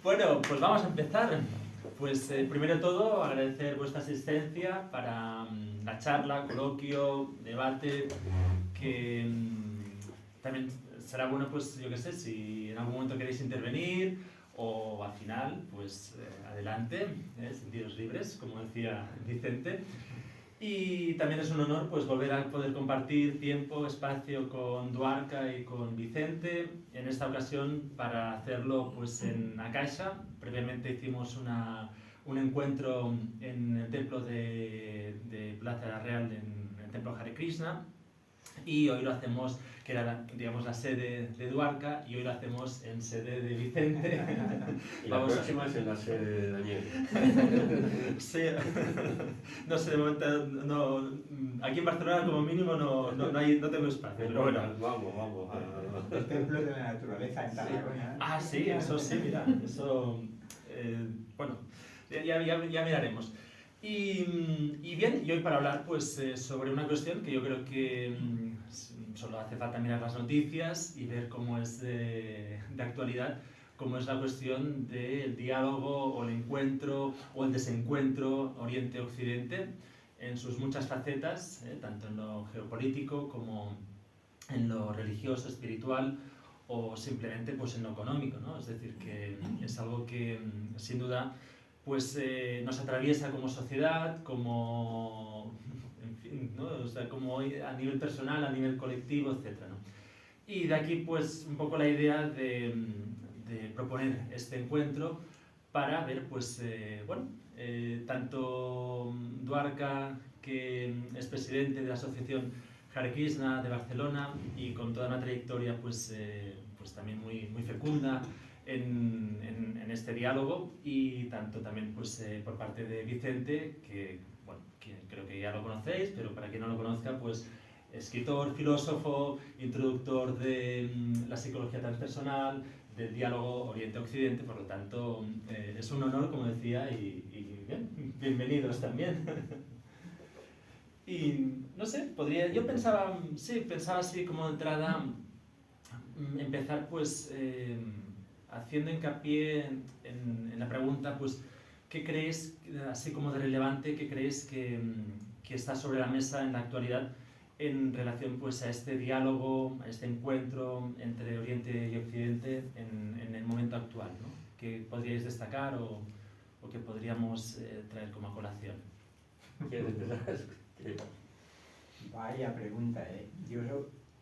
Bueno, pues vamos a empezar. Pues primero de todo agradecer vuestra asistencia para la charla, coloquio, debate, que también será bueno, pues yo qué sé, si en algún momento queréis intervenir o al final, pues adelante, sentiros libres, como decía Vicente. Y también es un honor pues volver a poder compartir tiempo, espacio con Duarca y con Vicente, en esta ocasión para hacerlo pues en A Caixa. Previamente hicimos un encuentro en el templo de Plaza Real, en el templo Hare Krishna, y hoy lo hacemos, que era digamos la sede de Duarca, y hoy lo hacemos en sede de Vicente. Y la próxima es en la sede de Daniel. Sí, no sé, de momento no, aquí en Barcelona como mínimo no tengo espacio, pero bueno. Vamos. El templo de la naturaleza en Tarragona. Ah, sí, eso sí, mira, eso, bueno, ya miraremos. Y bien, y hoy para hablar pues sobre una cuestión que yo creo que solo hace falta mirar las noticias y ver cómo es de actualidad, como es la cuestión del diálogo o el encuentro o el desencuentro Oriente-Occidente en sus muchas facetas, tanto en lo geopolítico como en lo religioso, espiritual o simplemente pues en lo económico, ¿no? Es decir, que es algo que sin duda pues nos atraviesa como sociedad, como, en fin, ¿no? O sea, como a nivel personal, a nivel colectivo, etc., ¿no? Y de aquí pues un poco la idea de proponer este encuentro para ver pues, bueno, tanto Duarca, que es presidente de la asociación Hare Krishna de Barcelona y con toda una trayectoria pues, pues también muy fecunda en este diálogo, y tanto también pues, por parte de Vicente, que, bueno, que creo que ya lo conocéis, pero para quien no lo conozca, pues escritor, filósofo, introductor de la psicología transpersonal, del diálogo Oriente-Occidente, por lo tanto es un honor, como decía, y bien, bienvenidos también. Y no sé, yo pensaba así como de entrada empezar pues haciendo hincapié en la pregunta, pues, ¿qué crees, así como de relevante, qué crees que está sobre la mesa en la actualidad en relación pues a este diálogo, a este encuentro entre Oriente y Occidente en el momento actual, ¿no? ¿Qué podríais destacar o que podríamos traer como a colación? ¿Quieres empezar? Vaya pregunta, ¿eh? Yo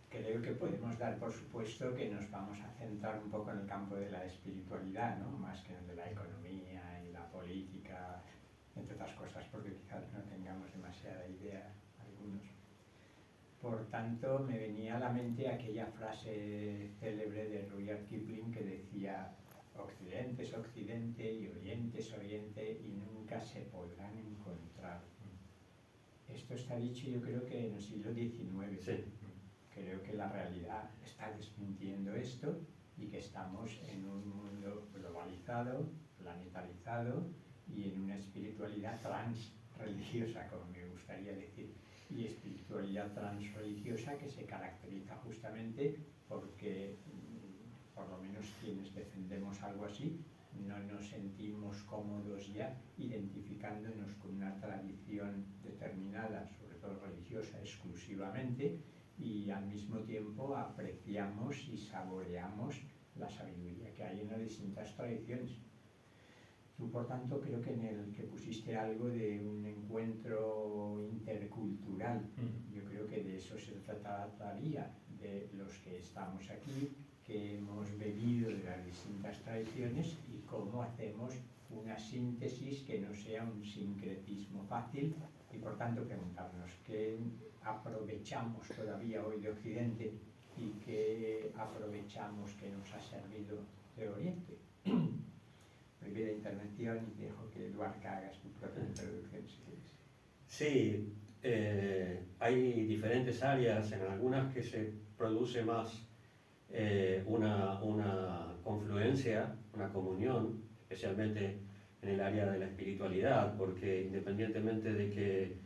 creo que podemos dar por supuesto que nos vamos a centrar un poco en el campo de la espiritualidad, ¿no? Más que en el de la economía y la política, entre otras cosas, porque quizás no tengamos demasiada idea algunos. Por tanto, me venía a la mente aquella frase célebre de Rudyard Kipling que decía: Occidente es Occidente y Oriente es Oriente y nunca se podrán encontrar. Esto está dicho, yo creo que en el siglo XIX. Sí. Creo que la realidad está desmintiendo esto y que estamos en un mundo globalizado, planetarizado y en una espiritualidad transreligiosa, como me gustaría decir. Y espiritualidad transreligiosa que se caracteriza justamente porque, por lo menos quienes defendemos algo así, no nos sentimos cómodos ya identificándonos con una tradición determinada, sobre todo religiosa exclusivamente, y al mismo tiempo apreciamos y saboreamos la sabiduría que hay en las distintas tradiciones. Tú, por tanto, creo que en el que pusiste algo de un encuentro intercultural. Yo creo que de eso se trataría, de los que estamos aquí, que hemos bebido de las distintas tradiciones y cómo hacemos una síntesis que no sea un sincretismo fácil, y por tanto preguntarnos qué aprovechamos todavía hoy de Occidente y qué aprovechamos que nos ha servido de Oriente. Primera intervención y dejo que Duarca haga su propia introducción si quieres. Sí, hay diferentes áreas, en algunas que se produce más una confluencia, una comunión, especialmente en el área de la espiritualidad, porque independientemente de que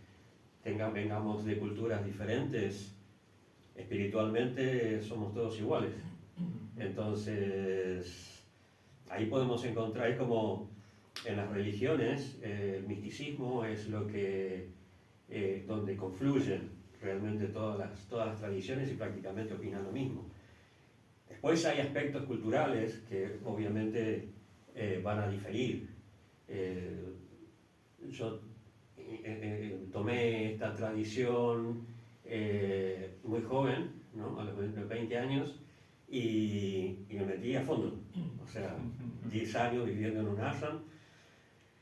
vengamos de culturas diferentes, espiritualmente somos todos iguales. Entonces, ahí podemos encontrar, es como en las religiones, el misticismo es lo que, donde confluyen realmente todas las tradiciones y prácticamente opinan lo mismo. Después hay aspectos culturales que obviamente van a diferir. Yo tomé esta tradición muy joven, ¿no? A los 20 años, y me metí a fondo. O sea, 10 años viviendo en un ashram,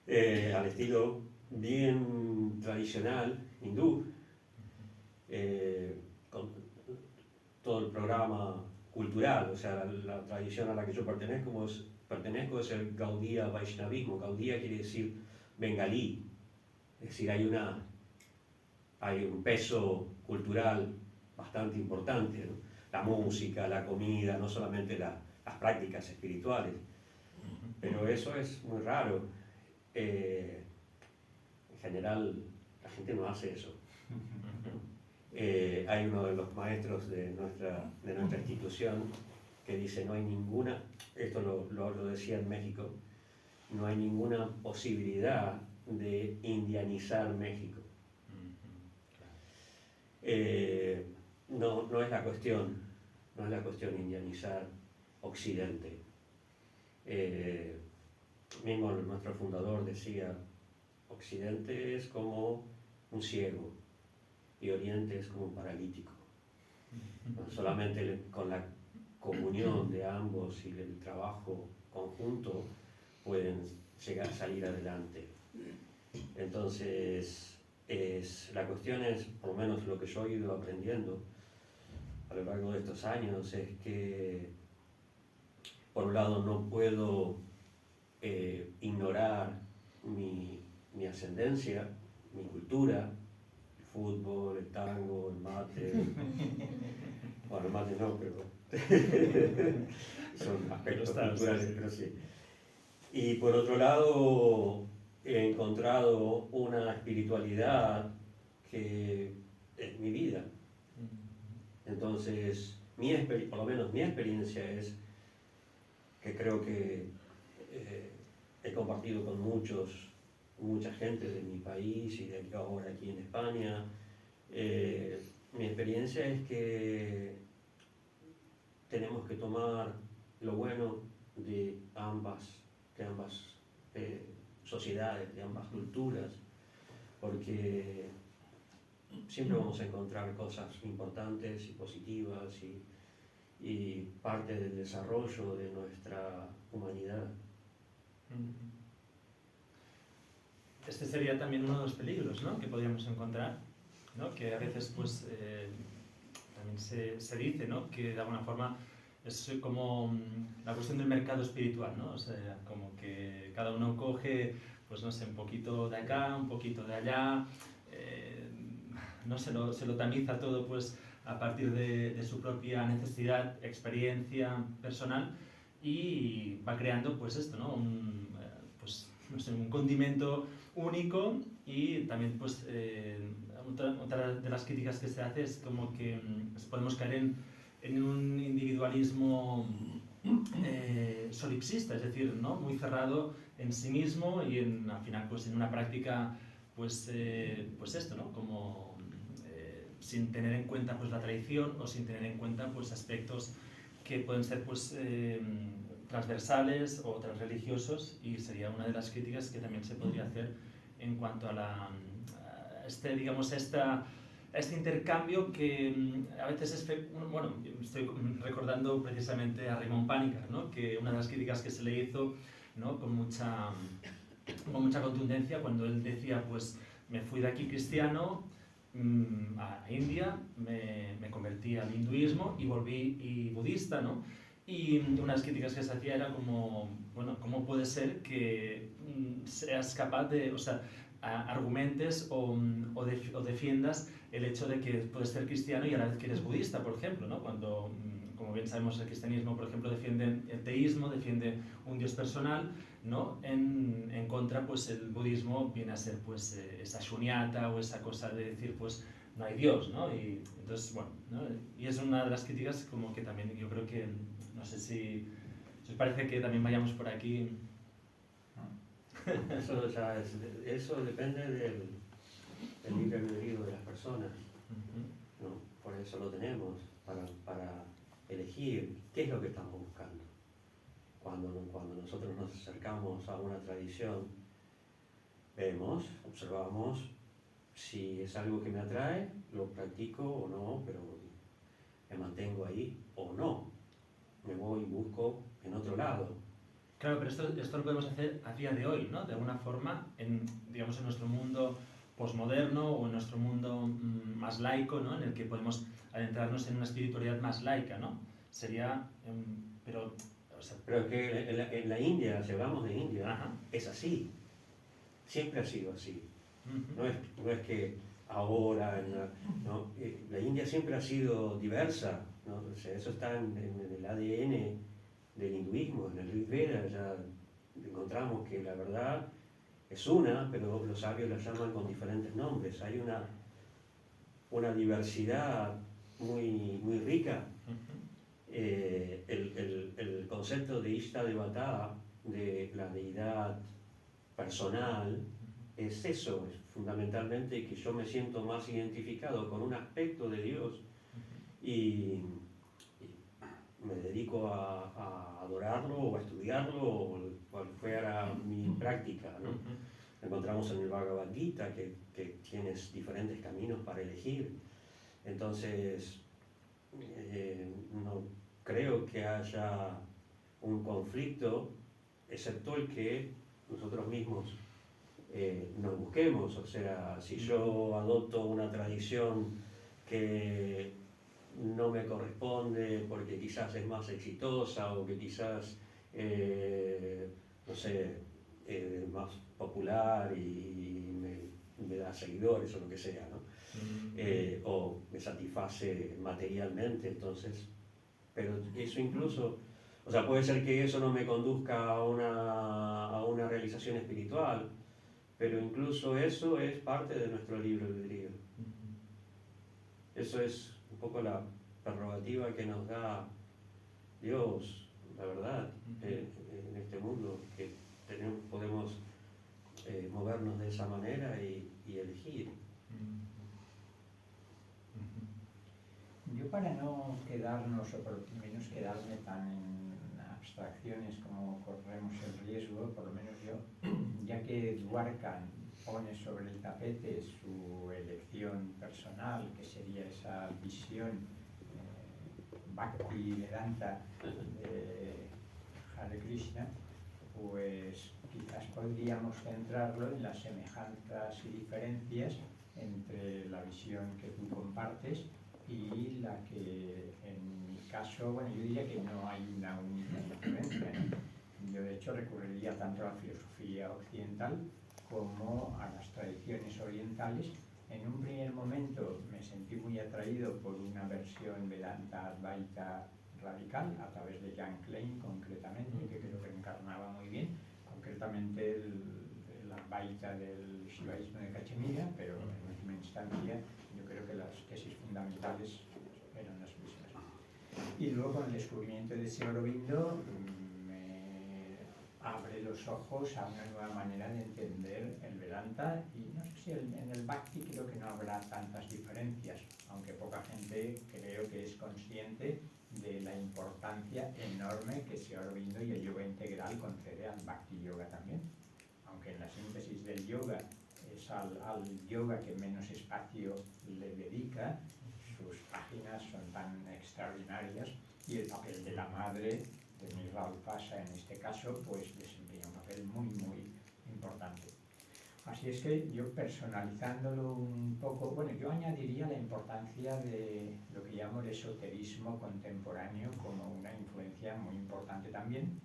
al estilo bien tradicional hindú, con todo el programa cultural. O sea, la tradición a la que yo pertenezco es el Gaudiya Vaishnavismo. Gaudiya quiere decir bengalí, es decir, hay un peso cultural bastante importante, ¿no? La música, la comida, no solamente las prácticas espirituales, pero eso es muy raro. En general, la gente no hace eso. Hay uno de los maestros de nuestra institución que dice: no hay ninguna, esto lo decía en México, no hay ninguna posibilidad de indianizar México. No es la cuestión, no es la cuestión indianizar Occidente. Mismo nuestro fundador decía: Occidente es como un ciego y Oriente es como un paralítico. Solamente con la comunión de ambos y el trabajo conjunto pueden salir adelante. Entonces, la cuestión es, por lo menos lo que yo he ido aprendiendo a lo largo de estos años, es que por un lado no puedo ignorar mi ascendencia, mi cultura, el fútbol, el tango, el mate. Bueno, el mate no, pero son aspectos culturales, pero sí. Y por otro lado, he encontrado una espiritualidad que es mi vida. Entonces, por lo menos mi experiencia es que creo que he compartido con mucha gente de mi país y de ahora aquí en España. Mi experiencia es que tenemos que tomar lo bueno de ambas sociedades, de ambas culturas, porque siempre vamos a encontrar cosas importantes y positivas y parte del desarrollo de nuestra humanidad. Este sería también uno de los peligros, ¿no?, que podríamos encontrar, ¿no?, que a veces pues también se dice, ¿no?, que de alguna forma es como la cuestión del mercado espiritual, ¿no? O sea, como que cada uno coge, pues no sé, un poquito de acá, un poquito de allá, no se lo tamiza todo pues a partir de su propia necesidad, experiencia personal, y va creando pues esto, ¿no?, pues, no sé, un condimento único. Y también pues otra de las críticas que se hace es como que podemos caer en un individualismo solipsista, es decir, ¿no?, muy cerrado en sí mismo y al final pues en una práctica pues esto, ¿no?, como sin tener en cuenta pues la tradición o sin tener en cuenta pues aspectos que pueden ser pues transversales o transreligiosos, y sería una de las críticas que también se podría hacer en cuanto a este intercambio que a veces bueno, estoy recordando precisamente a Raymond Panikkar, ¿no?, que una de las críticas que se le hizo, ¿no?, con mucha contundencia, cuando él decía, pues me fui de aquí cristiano a India, me convertí al hinduismo y volví budista, ¿no? Y una de las críticas que se hacía era como, bueno, ¿cómo puede ser que seas capaz de, o sea, argumentes o defiendas el hecho de que puedes ser cristiano y a la vez que eres budista, por ejemplo, ¿no? Cuando, como bien sabemos, el cristianismo, por ejemplo, defiende el teísmo, defiende un Dios personal, ¿no? En contra, pues el budismo viene a ser pues esa shunyata o esa cosa de decir, pues no hay Dios, ¿no? Y entonces, bueno, ¿no?, y es una de las críticas como que también yo creo que, no sé si os parece que también vayamos por aquí? Eso depende del libre albedrío de las personas, ¿no? Por eso lo tenemos, para elegir qué es lo que estamos buscando. Cuando nosotros nos acercamos a una tradición, vemos, observamos si es algo que me atrae, lo practico o no, pero me mantengo ahí o no. Me voy y busco en otro lado. Claro, pero esto lo podemos hacer a día de hoy, ¿no? De alguna forma, digamos, en nuestro mundo posmoderno o en nuestro mundo más laico, ¿no? En el que podemos adentrarnos en una espiritualidad más laica, ¿no? Sería, pero... O sea, pero es que en la India, si hablamos de India, ajá. Es así. Siempre ha sido así. Uh-huh. No es que ahora, ¿no? La India siempre ha sido diversa, ¿no? O sea, eso está en el ADN del hinduismo. En el Rig Veda ya encontramos que la verdad es una, pero los sabios la llaman con diferentes nombres. Hay una diversidad muy rica. El concepto de Ishta Devata, de la deidad personal, es eso, es fundamentalmente que yo me siento más identificado con un aspecto de Dios y me dedico a adorarlo o a estudiarlo o cual fuera mi práctica, ¿no? Encontramos en el Bhagavad Gita que tienes diferentes caminos para elegir. Entonces, no creo que haya un conflicto, excepto el que nosotros mismos nos busquemos. O sea, si yo adopto una tradición que no me corresponde porque quizás es más exitosa o que quizás, no sé, más popular y me da seguidores o lo que sea, ¿no? O me satisface materialmente, entonces, pero eso incluso, o sea, puede ser que eso no me conduzca a una realización espiritual, pero incluso eso es parte de nuestro libre albedrío. Eso es un poco la prerrogativa que nos da Dios, la verdad, en este mundo, que podemos movernos de esa manera y elegir. Yo, para no quedarnos, o por lo menos quedarme tan en abstracciones como corremos el riesgo, por lo menos yo, ya que Dwarka pone sobre el tapete su elección personal, que sería esa visión Bhakti Vedanta de Hare Krishna, pues quizás podríamos centrarlo en las semejanzas y diferencias entre la visión que tú compartes y la que, en mi caso, bueno, yo diría que no hay una única influencia, ¿no? Yo, de hecho, recurriría tanto a la filosofía occidental como a las tradiciones orientales. En un primer momento me sentí muy atraído por una versión Vedanta Advaita radical, a través de Jan Klein concretamente, que creo que encarnaba muy bien, concretamente el Advaita del Shivaísmo de Cachemira, pero en última instancia yo creo que las tesis fundamentales eran las mismas. Y luego, con el descubrimiento de Sri Aurobindo, me abre los ojos a una nueva manera de entender el Vedanta, y no sé si en el Bhakti creo que no habrá tantas diferencias, aunque poca gente creo que es consciente de la importancia enorme que Sri Aurobindo y el yoga integral concede al Bhakti Yoga también. Aunque en la síntesis del yoga es al yoga que menos espacio le dedica, sus páginas son tan extraordinarias, y el papel de la madre, de Mira Alfasa en este caso, pues desempeña un papel muy importante. Así es que yo, personalizándolo un poco, bueno, yo añadiría la importancia de lo que llamo el esoterismo contemporáneo como una influencia muy importante también,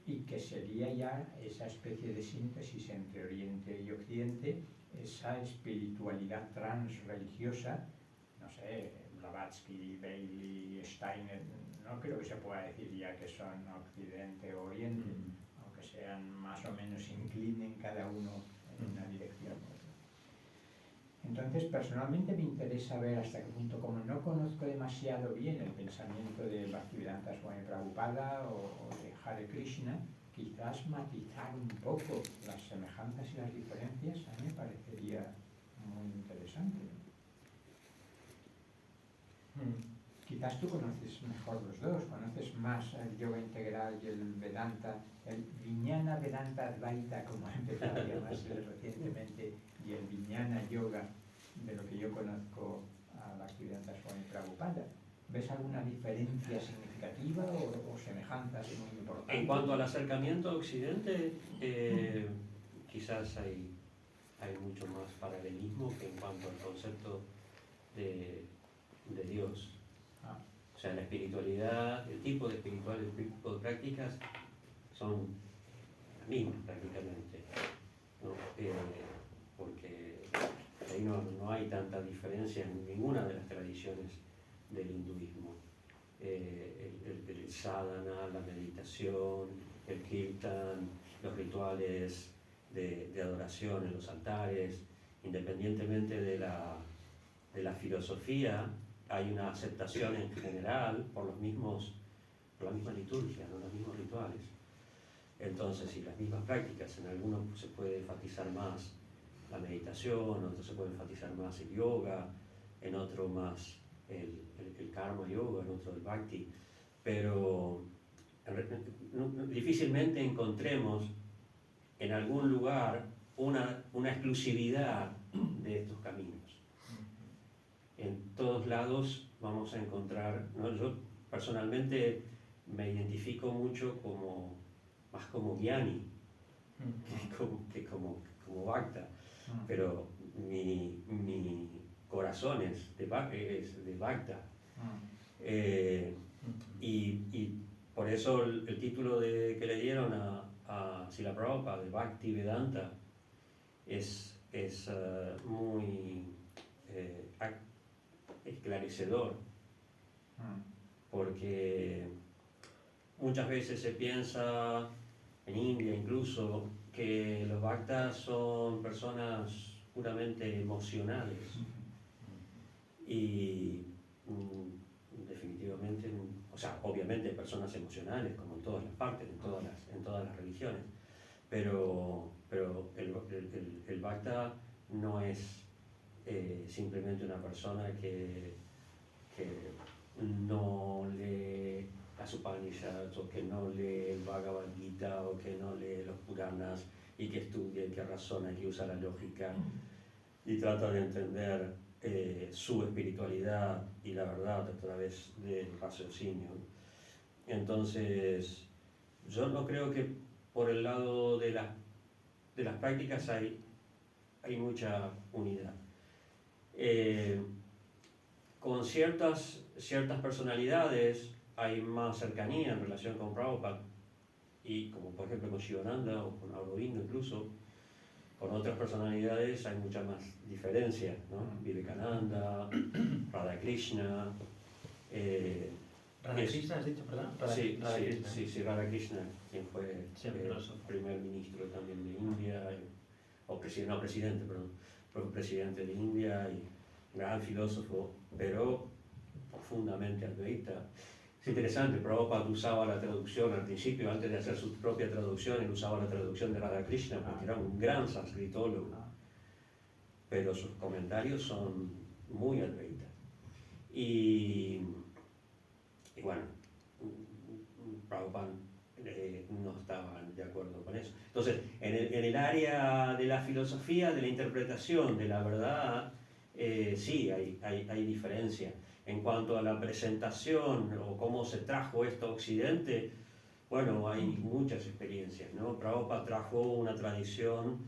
y que sería ya esa especie de síntesis entre Oriente y Occidente, esa espiritualidad transreligiosa. No sé, Blavatsky, Bailey, Steiner, no creo que se pueda decir ya que son Occidente o Oriente, aunque sean más o menos inclinen cada uno en una dirección. Entonces, personalmente me interesa ver hasta qué punto, como no conozco demasiado bien el pensamiento de Bhaktivedanta Swami Prabhupada o de Hare Krishna, quizás matizar un poco las semejanzas y las diferencias a mí me parecería muy interesante. Quizás tú conoces mejor los dos, conoces más el yoga integral y el Vedanta, el Vijnana Vedanta Advaita, como ha empezado a llamarse recientemente, y el Vijnana Yoga, de lo que yo conozco a Bhaktivedanta Swami Prabhupada. ¿Ves alguna diferencia significativa o semejanzas muy importantes? En cuanto al acercamiento a Occidente, quizás hay mucho más paralelismo que en cuanto al concepto de Dios. O sea, la espiritualidad, el tipo de espiritual, el tipo de prácticas son las mismas prácticamente, ¿no? Porque ahí no hay tanta diferencia en ninguna de las tradiciones del hinduismo. El sadhana, la meditación, el kirtan, los rituales de adoración en los altares, independientemente de la filosofía, hay una aceptación en general por la misma liturgia, ¿no? Los mismos rituales. Entonces, si las mismas prácticas, en algunos se puede enfatizar más la meditación, en otros se puede enfatizar más el yoga, en otro más el karma yoga, en otro el bhakti, pero difícilmente encontremos en algún lugar una exclusividad de estos caminos. En todos lados vamos a encontrar, ¿no? Yo personalmente me identifico mucho más como Gyani que como Bhakta, pero mi corazón es de Bhakta. Y por eso el título que le dieron a Srila Prabhupada de Bhakti Vedanta es muy esclarecedor, porque muchas veces se piensa, en India incluso, que los bhaktas son personas puramente emocionales, y definitivamente, o sea, obviamente personas emocionales como en todas las partes, en todas las religiones, pero el bhakta no es simplemente una persona que no lee las Upanishads, o que no lee el Bhagavad Gita, o que no lee los Puranas, y que estudia, y que razona, y que usa la lógica y trata de entender su espiritualidad y la verdad a través del raciocinio. Entonces, yo no creo que por el lado de las prácticas hay mucha unidad. Con ciertas personalidades hay más cercanía en relación con Prabhupada, y como por ejemplo con Shivananda o con Aurobindo incluso. Con otras personalidades hay mucha más diferencia, ¿no? Vivekananda, Radhakrishna. ¿Radhakrishna has dicho, perdón? Sí, Radhakrishna. quien fue filósofo. primer ministro también de India, fue presidente de India y gran filósofo, pero profundamente advaita. Es interesante, Prabhupada usaba la traducción al principio, antes de hacer su propia traducción, él usaba la traducción de Radhakrishna porque era un gran sanscritólogo, pero sus comentarios son muy advaita. Y bueno, Prabhupada no estaba de acuerdo con eso. Entonces, en el área de la filosofía, de la interpretación de la verdad, sí hay diferencia. En cuanto a la presentación o cómo se trajo esto a Occidente, bueno, hay muchas experiencias, ¿no? Prabhupada trajo una tradición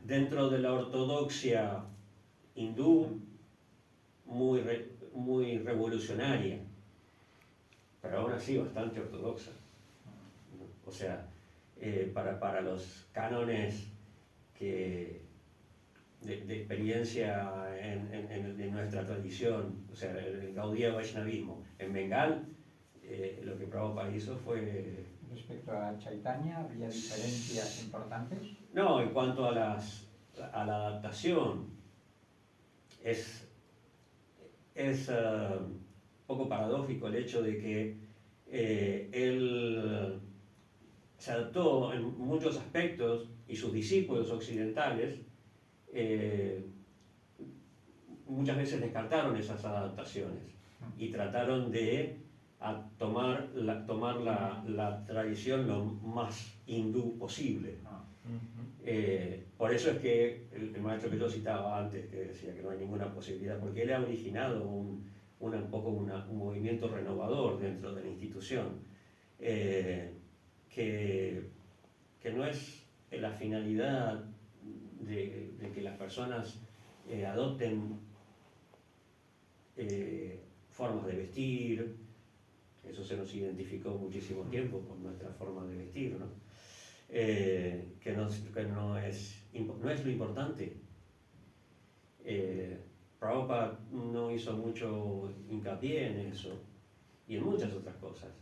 dentro de la ortodoxia hindú muy revolucionaria, pero aún así bastante ortodoxa, ¿no? O sea, para los cánones de experiencia en nuestra tradición, o sea, el Gaudiya Vaishnavismo. En Bengal, lo que Prabhupada hizo fue... Respecto a Chaitanya, ¿había diferencias importantes? No, en cuanto a la adaptación, es un poco paradójico el hecho de que él se adaptó en muchos aspectos y sus discípulos occidentales muchas veces descartaron esas adaptaciones y trataron de tomar la tradición lo más hindú posible. Por eso es que el maestro que yo citaba antes, que decía que no hay ninguna posibilidad, porque él ha originado un movimiento renovador dentro de la institución, que no es la finalidad de que las personas adopten formas de vestir. Eso se nos identificó muchísimo tiempo con nuestra forma de vestir, ¿no? Que no es lo importante. Prabhupada no hizo mucho hincapié en eso y en muchas otras cosas.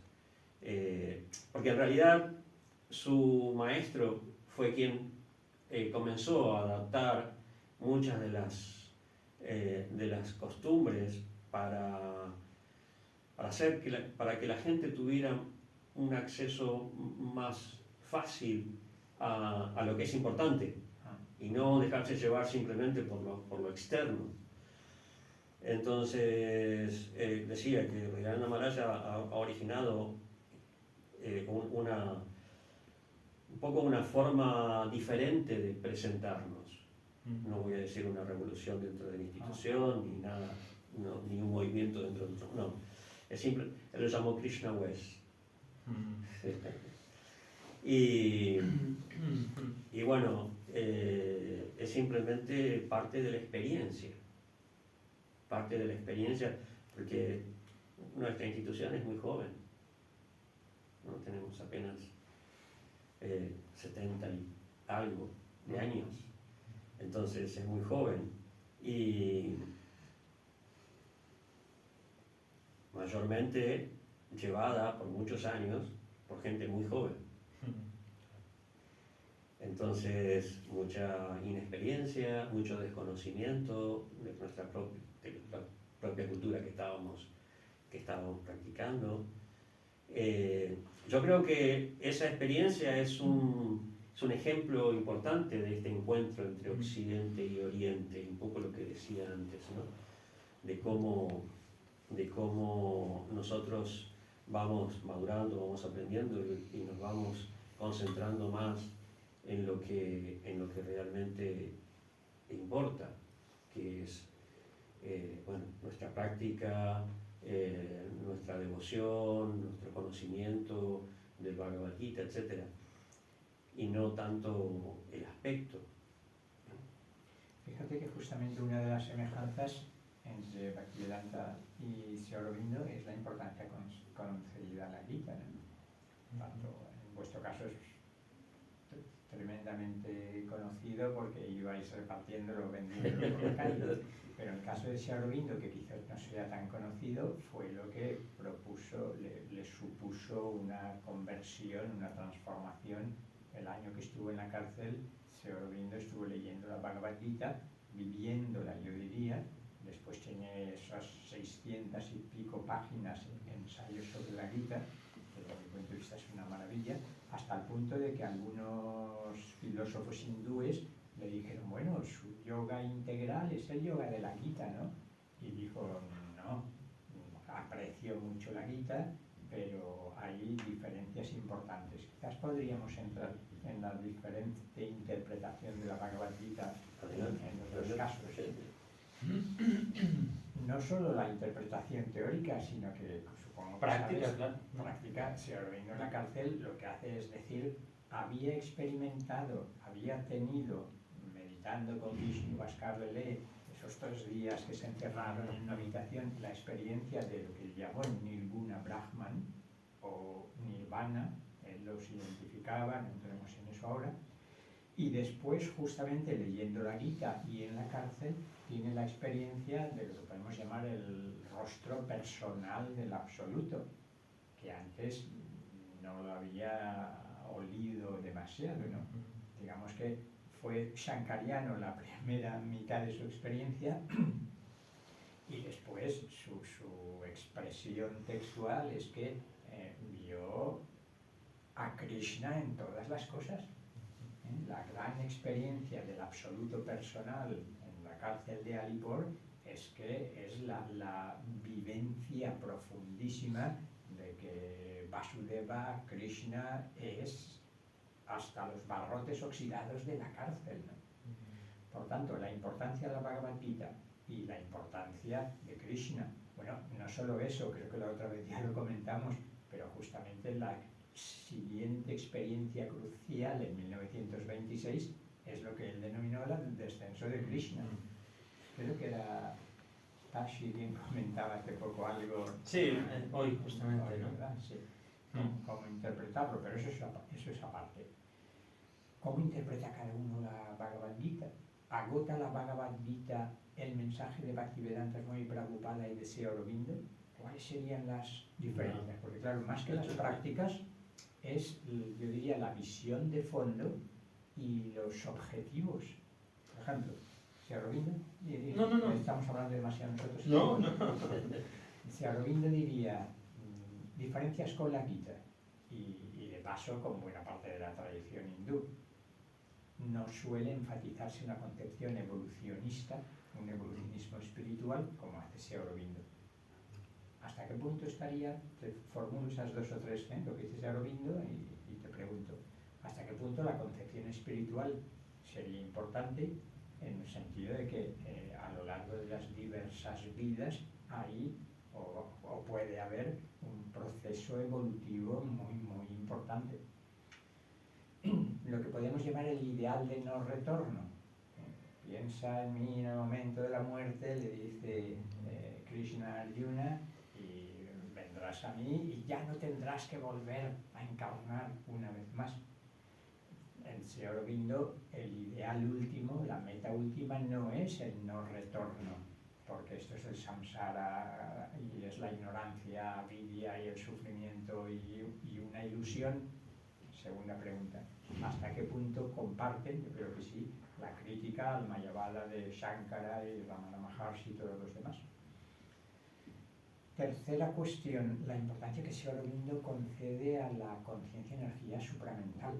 Porque en realidad su maestro fue quien comenzó a adaptar muchas de las costumbres para que la gente tuviera un acceso más fácil a lo que es importante y no dejarse llevar simplemente por lo externo. Entonces, decía que Rajarana Maharaj ha originado un poco una forma diferente de presentarnos. No voy a decir una revolución dentro de la institución, ni nada, ni un movimiento dentro de otro. No, es simple. Él lo llamó Krishna West. Y bueno, es simplemente parte de la experiencia. Parte de la experiencia, porque nuestra institución es muy joven. ¿No? Tenemos apenas 70 y algo de años. Entonces es muy joven y mayormente llevada por muchos años por gente muy joven. Entonces mucha inexperiencia, mucho desconocimiento de nuestra propia cultura que estábamos practicando. Yo creo que esa experiencia es un ejemplo importante de este encuentro entre Occidente y Oriente, un poco lo que decía antes, ¿no? De cómo nosotros vamos madurando, vamos aprendiendo y nos vamos concentrando más en lo que realmente importa, que es nuestra práctica, nuestra devoción, nuestro conocimiento del Bhagavad Gita, etc. Y no tanto el aspecto. Fíjate que justamente una de las semejanzas entre Bhaktivedanta y Sri Aurobindo es la importancia concedida a la Gita, ¿no? Tanto en vuestro caso es tremendamente conocido porque ibais repartiéndolo, vendiéndolo por la calle. Pero en el caso de Sri Aurobindo, que quizás no sea tan conocido, fue lo que le supuso una conversión, una transformación. El año que estuvo en la cárcel, Sri Aurobindo estuvo leyendo la Bhagavad Gita, viviéndola, yo diría. Después tiene esas 600 y pico páginas en ensayos sobre la Gita, que desde mi punto de vista es una maravilla, hasta el punto de que algunos filósofos hindúes le dijeron, bueno, su yoga integral es el yoga de la Gita, ¿no? Y dijo, no, aprecio mucho la Gita, pero hay diferencias importantes. Quizás podríamos entrar en la diferente interpretación de la Bhagavad Gita en los dos casos. No solo la interpretación teórica, sino que, supongo que práctica, sabes, práctica. Sri Aurobindo en la cárcel lo que hace es decir, había experimentado, había tenido, meditando con Vishnu Bhaskar Lele, esos 3 días que se encerraron en una habitación, la experiencia de lo que llamó Nirguna Brahman o Nirvana, él los identificaba, no entremos en eso ahora, y después justamente leyendo la Gita y en la cárcel tiene la experiencia de lo que podemos llamar el rostro personal del absoluto, que antes antes no lo había olido demasiado, ¿no? Digamos que fue shankariano la primera mitad de su experiencia y después su expresión textual es que vio a Krishna en todas las cosas. La gran experiencia del absoluto personal en la cárcel de Alipur es que es la vivencia profundísima de que Vasudeva, Krishna, es hasta los barrotes oxidados de la cárcel, ¿no? Por tanto, la importancia de la Bhagavad Gita y la importancia de Krishna, bueno, no solo eso, creo que la otra vez ya lo comentamos, pero justamente la siguiente experiencia crucial en 1926 es lo que él denominó el descenso de Krishna. Creo que era Tashi quien comentaba hace poco algo. Sí, hoy justamente, ¿no? ¿Verdad? Sí. Cómo interpretarlo, pero eso es aparte. ¿Cómo interpreta cada uno la Bhagavad Gita? ¿Agota la Bhagavad Gita el mensaje de Bhaktivedanta Swami Prabhupada y de Sri Aurobindo? ¿Cuáles serían las diferencias? Porque claro, más que las prácticas, es, yo diría, la visión de fondo y los objetivos. Por ejemplo, Sri Aurobindo, No. estamos hablando demasiado nosotros. No. Sri Aurobindo diría, diferencias con la Gita y de paso con buena parte de la tradición hindú. No suele enfatizarse una concepción evolucionista, un evolucionismo espiritual, como hace Sri Aurobindo. ¿Hasta qué punto estaría? Te formulo esas dos o tres, lo que dice Sri Aurobindo y te pregunto, ¿hasta qué punto la concepción espiritual sería importante en el sentido de que a lo largo de las diversas vidas hay o puede haber un proceso evolutivo muy, muy importante? Lo que podemos llamar el ideal de no retorno. Piensa en mí en el momento de la muerte, le dice Krishna a Arjuna, y vendrás a mí y ya no tendrás que volver a encarnar una vez más. En Sri Aurobindo, el ideal último, la meta última, no es el no retorno, porque esto es el samsara y es la ignorancia, avidya y el sufrimiento y una ilusión. Segunda pregunta, ¿hasta qué punto comparten? Yo creo que sí, la crítica al Mayavada de Shankara y Ramana Maharshi y todos los demás. Tercera cuestión, la importancia que Sri Aurobindo concede a la conciencia-energía supramental.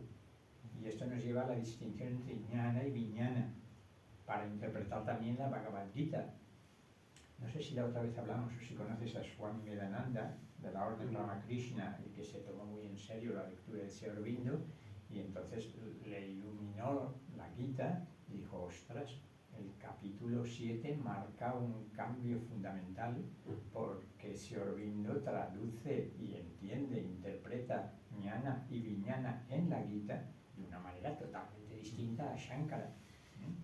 Y esto nos lleva a la distinción entre jnana y vijnana, para interpretar también la Bhagavad Gita. No sé si la otra vez hablamos o si conoces a Swami Vedananda, de la Orden Ramakrishna, y que se tomó muy en serio la lectura de Sri Aurobindo, y entonces le iluminó la Gita y dijo, ostras, el capítulo 7 marca un cambio fundamental porque Sri Aurobindo traduce y entiende, interpreta jnana y vijnana en la Gita de una manera totalmente distinta a Shankara.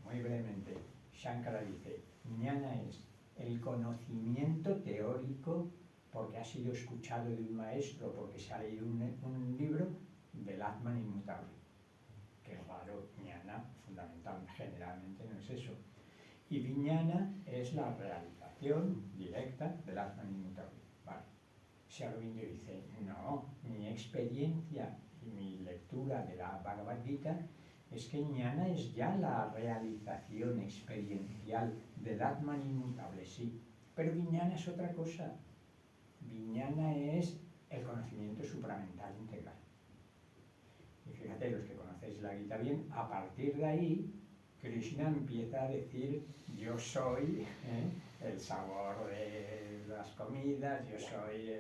Muy brevemente, Shankara dice, jnana es el conocimiento teórico porque ha sido escuchado de un maestro, porque se ha leído un libro del Atman inmutable. Que raro, jnana fundamental, generalmente no es eso. Y vijnana es la realización directa del Atman inmutable. Vale. Sri Aurobindo dice, no, mi experiencia y mi lectura de la Bhagavad Gita es que jnana es ya la realización experiencial del Atman inmutable, sí. Pero vijnana es otra cosa. Vijnana es el conocimiento supramental integral. Y fíjate, los que conocéis la Gita bien, a partir de ahí, Krishna empieza a decir, yo soy el sabor de las comidas, yo soy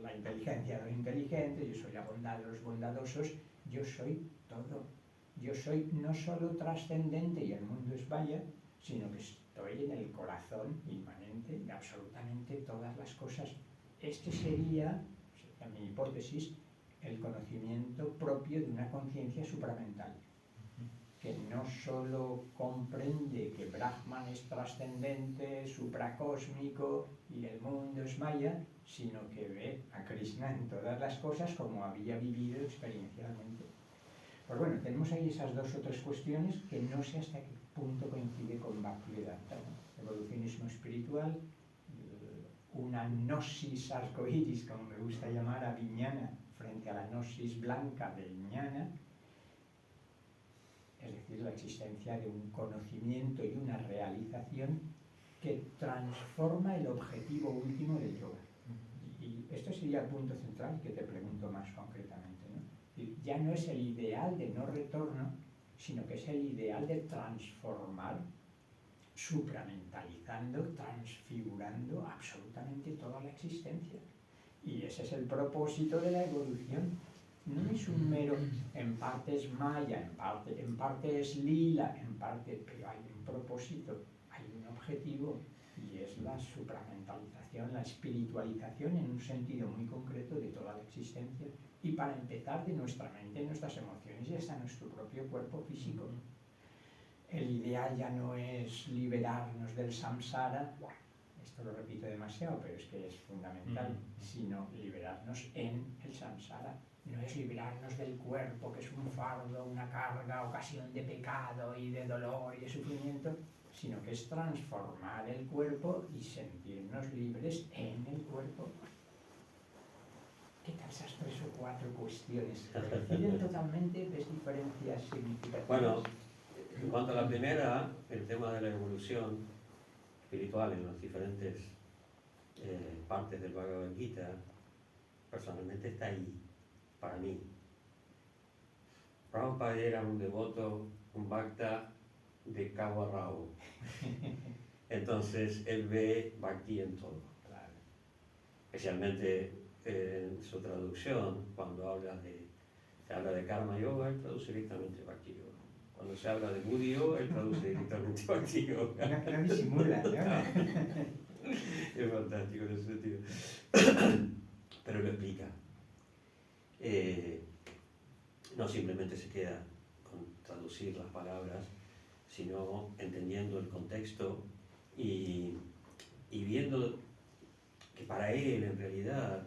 la inteligencia de los inteligentes, yo soy la bondad de los bondadosos, yo soy todo. Yo soy no solo trascendente y el mundo es vaya, sino que estoy en el corazón inmanente de absolutamente todas las cosas. Este sería, en mi hipótesis, el conocimiento propio de una conciencia supramental, que no solo comprende que Brahman es trascendente, supracósmico y el mundo es maya, sino que ve a Krishna en todas las cosas como había vivido experiencialmente. Pues bueno, tenemos ahí esas dos o tres cuestiones que no sé hasta qué punto coincide con Bhaktivedanta, ¿no? Evolucionismo espiritual, una gnosis arcoíris, como me gusta llamar a Viñana, frente a la gnosis blanca de Viñana, es decir, la existencia de un conocimiento y una realización que transforma el objetivo último del yoga. Y esto sería el punto central que te pregunto más concretamente, ¿no? Ya no es el ideal de no retorno, sino que es el ideal de transformar, supramentalizando, transfigurando absolutamente toda la existencia. Y ese es el propósito de la evolución. No es un mero, en parte es maya, en parte es lila, en parte, pero hay un propósito, hay un objetivo, y es la supramentalización, la espiritualización en un sentido muy concreto de toda la existencia, y para empezar de nuestra mente, nuestras emociones y hasta nuestro propio cuerpo físico. El ideal ya no es liberarnos del samsara, esto lo repito demasiado, pero es que es fundamental, sino liberarnos en el samsara. No es liberarnos del cuerpo, que es un fardo, una carga, ocasión de pecado y de dolor y de sufrimiento, sino que es transformar el cuerpo y sentirnos libres en el cuerpo. ¿Qué tal esas 3 o 4 cuestiones? Coinciden totalmente, ves diferencias significativas. Bueno, en cuanto a la primera, el tema de la evolución espiritual en las diferentes partes del Bhagavad Gita, personalmente está ahí, para mí. Prabhupada era un devoto, un bhakta de cabo a rabo. Entonces, él ve bhakti en todo. Claro. Especialmente en su traducción, cuando se habla de karma yoga, él traduce directamente bhakti yoga. Cuando se habla de buddhi yoga, él traduce directamente bhakti yoga. No disimula, ¿no? Es fantástico en ese sentido. Pero lo explica. No simplemente se queda con traducir las palabras, sino entendiendo el contexto y viendo que para él, en realidad,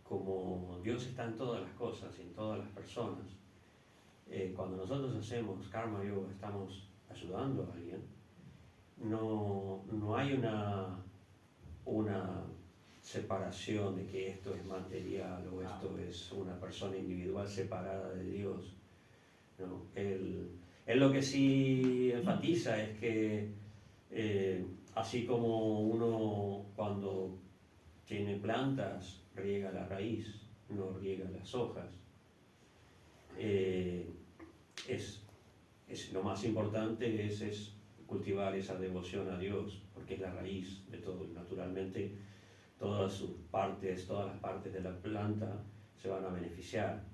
como Dios está en todas las cosas y en todas las personas, cuando nosotros hacemos karma yoga, estamos ayudando a alguien, no hay una separación de que esto es material o esto es una persona individual separada de Dios. ¿No? Él lo que sí enfatiza es que así como uno cuando tiene plantas riega la raíz, no riega las hojas, lo más importante es cultivar esa devoción a Dios, porque es la raíz de todo. Naturalmente, todas las partes de la planta se van a beneficiar,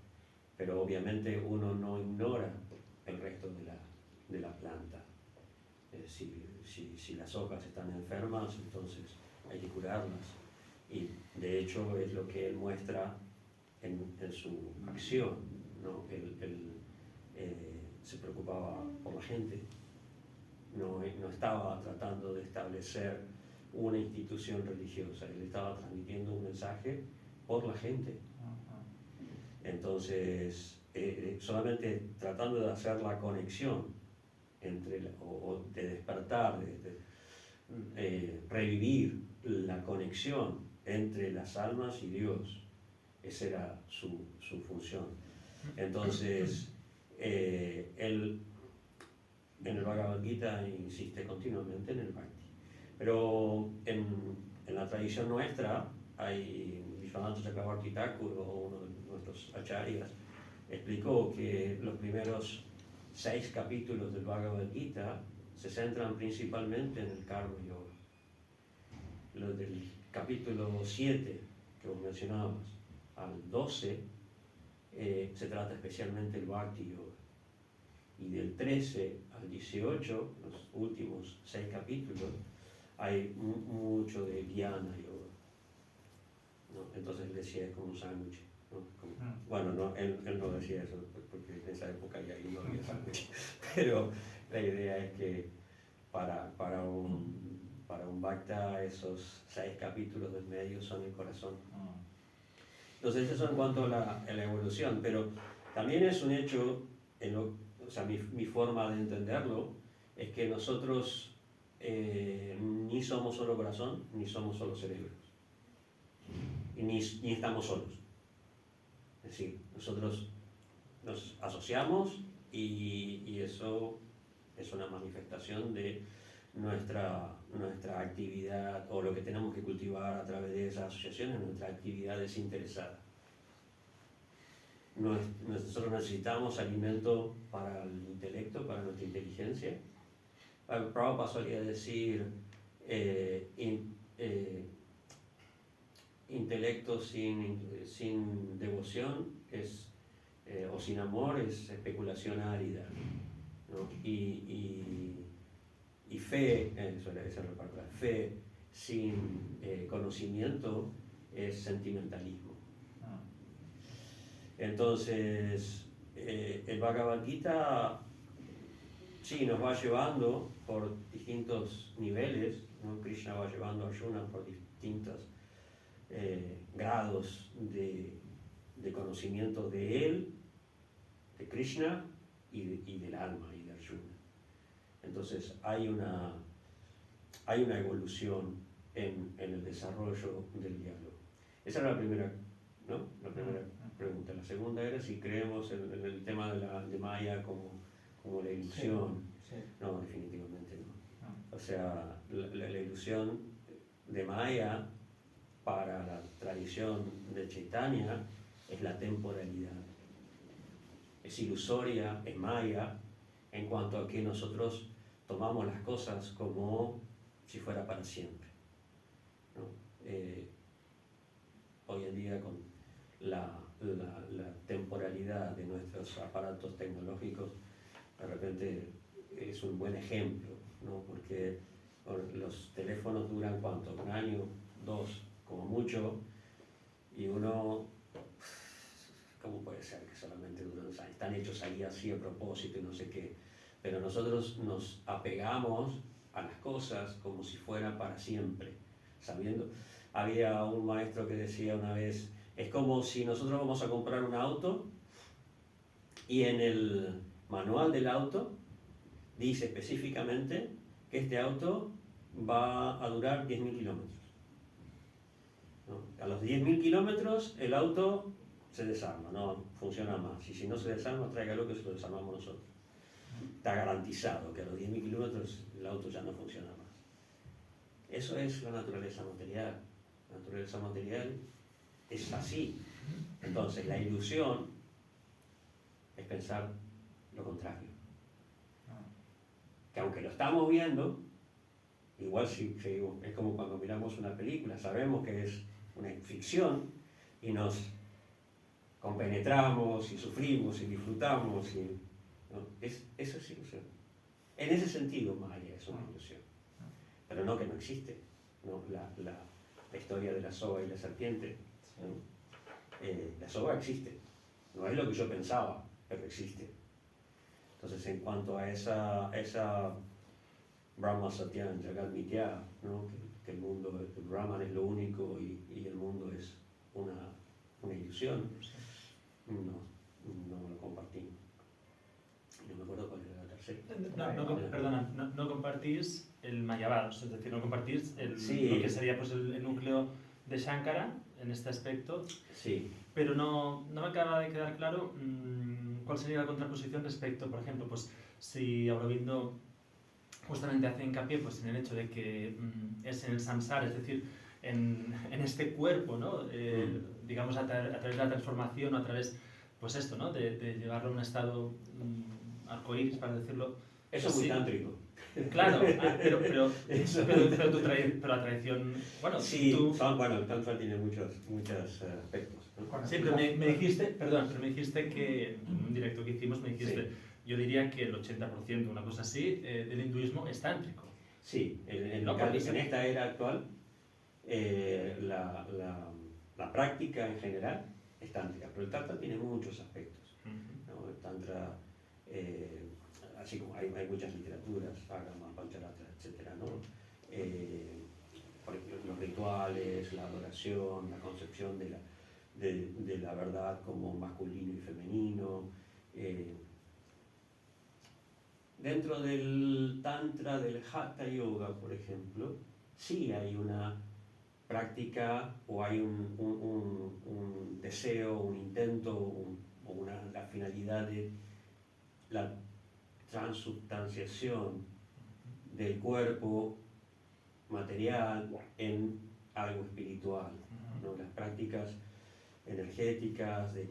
pero obviamente uno no ignora el resto de la planta. Si las hojas están enfermas, entonces hay que curarlas. Y de hecho es lo que él muestra en su acción, ¿no? Él se preocupaba por la gente, no estaba tratando de establecer una institución religiosa, él estaba transmitiendo un mensaje por la gente. Entonces, solamente tratando de hacer la conexión o de despertar, de revivir la conexión entre las almas y Dios. Esa era su función. Entonces, él en el Bhagavad Gita insiste continuamente en el Bhakti. Pero en la tradición nuestra, hay Vishwanath Chakravarti Thakur, uno de nuestros acharyas, explicó que los primeros 6 capítulos del Bhagavad Gita se centran principalmente en el Karma Yoga. Los del capítulo 7, que vos mencionabas, al 12, se trata especialmente del Bhakti Yoga. Y del 13 al 18, los últimos 6 capítulos, hay mucho de Jnana Yoga, ¿no? Entonces él decía, es como un sándwich, ¿no? Bueno, no, él no decía eso, porque en esa época ya no había sándwich, pero la idea es que para un bhakta esos 6 capítulos del medio son el corazón. Entonces eso en cuanto a la evolución, pero también es un hecho, o sea, mi forma de entenderlo es que nosotros ni somos solo corazón, ni somos solo cerebros, y ni estamos solos. Es decir, nosotros nos asociamos y eso es una manifestación de nuestra actividad, o lo que tenemos que cultivar a través de esas asociaciones, nuestra actividad desinteresada. Nosotros necesitamos alimento para el intelecto, para nuestra inteligencia. Prabhupada solía decir, intelecto sin devoción o sin amor es especulación árida, ¿no? Y fe, esa es la palabra, fe sin conocimiento es sentimentalismo. Entonces, el Bhagavad Gita sí nos va llevando por distintos niveles, ¿no? Krishna va llevando a Arjuna por distintos grados de conocimiento de él, de Krishna y del alma y de Arjuna. Entonces hay una evolución en el desarrollo del diálogo. Esa era la primera, ¿no? La primera pregunta. La segunda era si creemos en el tema de Maya como la ilusión. Sí. No, definitivamente no. O sea, la ilusión de Maya para la tradición de Chaitanya es la temporalidad. Es ilusoria, es Maya, en cuanto a que nosotros tomamos las cosas como si fuera para siempre, ¿no? Hoy en día con la temporalidad de nuestros aparatos tecnológicos, de repente es un buen ejemplo, ¿no? Porque los teléfonos duran ¿cuánto? Un año, 2, como mucho, y uno, ¿cómo puede ser que solamente duran 2 años? Están hechos ahí así a propósito y no sé qué, pero nosotros nos apegamos a las cosas como si fuera para siempre, sabiendo. Había un maestro que decía una vez, es como si nosotros vamos a comprar un auto y en el manual del auto dice específicamente que este auto va a durar 10.000 kilómetros, ¿no? A los 10.000 kilómetros el auto se desarma, no funciona más, y si no se desarma, tráigalo que se lo desarmamos nosotros. Está garantizado que a los 10.000 kilómetros el auto ya no funciona más. Eso es la naturaleza material. La naturaleza material es así. Entonces la ilusión es pensar lo contrario. Que aunque lo estamos viendo, igual si es como cuando miramos una película, sabemos que es una ficción y nos compenetramos y sufrimos y disfrutamos, ¿no? Eso es ilusión. En ese sentido Maya es una ilusión, pero no que no existe, ¿no? La historia de la soga y la serpiente, ¿no? La soga existe, no es lo que yo pensaba, pero existe. Entonces, en cuanto a esa Brahma Satyan Jagat Mithya, ¿no? Que el mundo, el Brahman es lo único y el mundo es una ilusión, no lo compartimos. No me acuerdo cuál era la tercera. Perdona, no compartís el Mayavad, es decir, no compartís Sí. lo que sería pues, el núcleo de Shankara en este aspecto. Sí. Pero no me acaba de quedar claro cuál sería la contraposición respecto, por ejemplo, pues si Aurobindo justamente hace hincapié pues, en el hecho de que es en el samsara, es decir, en este cuerpo, ¿no? Digamos a través de la transformación o a través, pues esto, ¿no? de llevarlo a un estado arcoíris, para decirlo. Eso es muy tántrico. Claro, pero la tradición, bueno, sí, tú... el tantra tiene muchos aspectos, ¿no? Sí, pero me dijiste que, en un directo que hicimos, me dijiste, sí. Yo diría que el 80%, una cosa así, del hinduismo es tántrico. Sí, en esta era actual, la práctica en general es tántrica, pero el tantra tiene muchos aspectos, ¿no? El tantra, así como hay muchas literaturas, Agama, Pancharatra, etc., ¿no? Por ejemplo, los rituales, la adoración, la concepción de la verdad como masculino y femenino, dentro del Tantra, del Hatha Yoga, por ejemplo, sí hay una práctica o hay un deseo, un intento o la finalidad de la transubstanciación del cuerpo material en algo espiritual, ¿no? Las prácticas energéticas de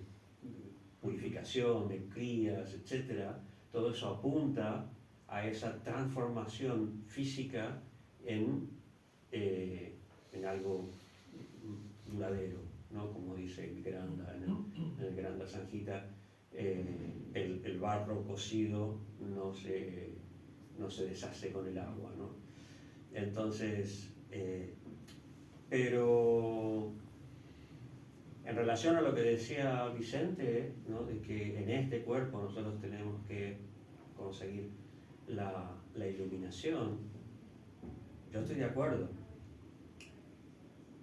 purificación, de crías, etcétera, todo eso apunta a esa transformación física en algo duradero, ¿no? Como dice el Granda, en el Granda Sanjita, el barro cocido no se deshace con el agua, ¿no? Entonces, pero en relación a lo que decía Vicente, ¿no? De que en este cuerpo nosotros tenemos que conseguir la iluminación, yo estoy de acuerdo,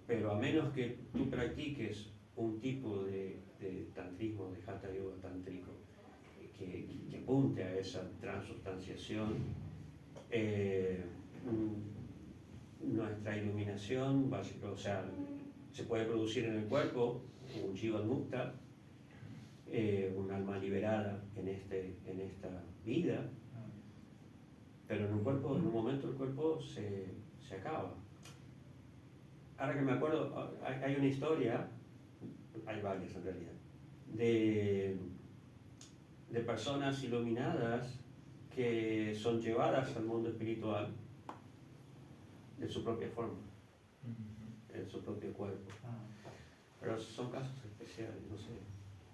pero a menos que tú practiques un tipo de tantrismo, de Hatha Yoga tántrico, que apunte a esa transubstanciación, nuestra iluminación, o sea, se puede producir en el cuerpo un Jivan Mukta, un alma liberada en esta vida, pero en un momento el cuerpo se acaba. Ahora que me acuerdo, hay una historia, hay varias en realidad, de personas iluminadas que son llevadas al mundo espiritual de su propia forma, en su propio cuerpo. Pero son casos especiales, no sé.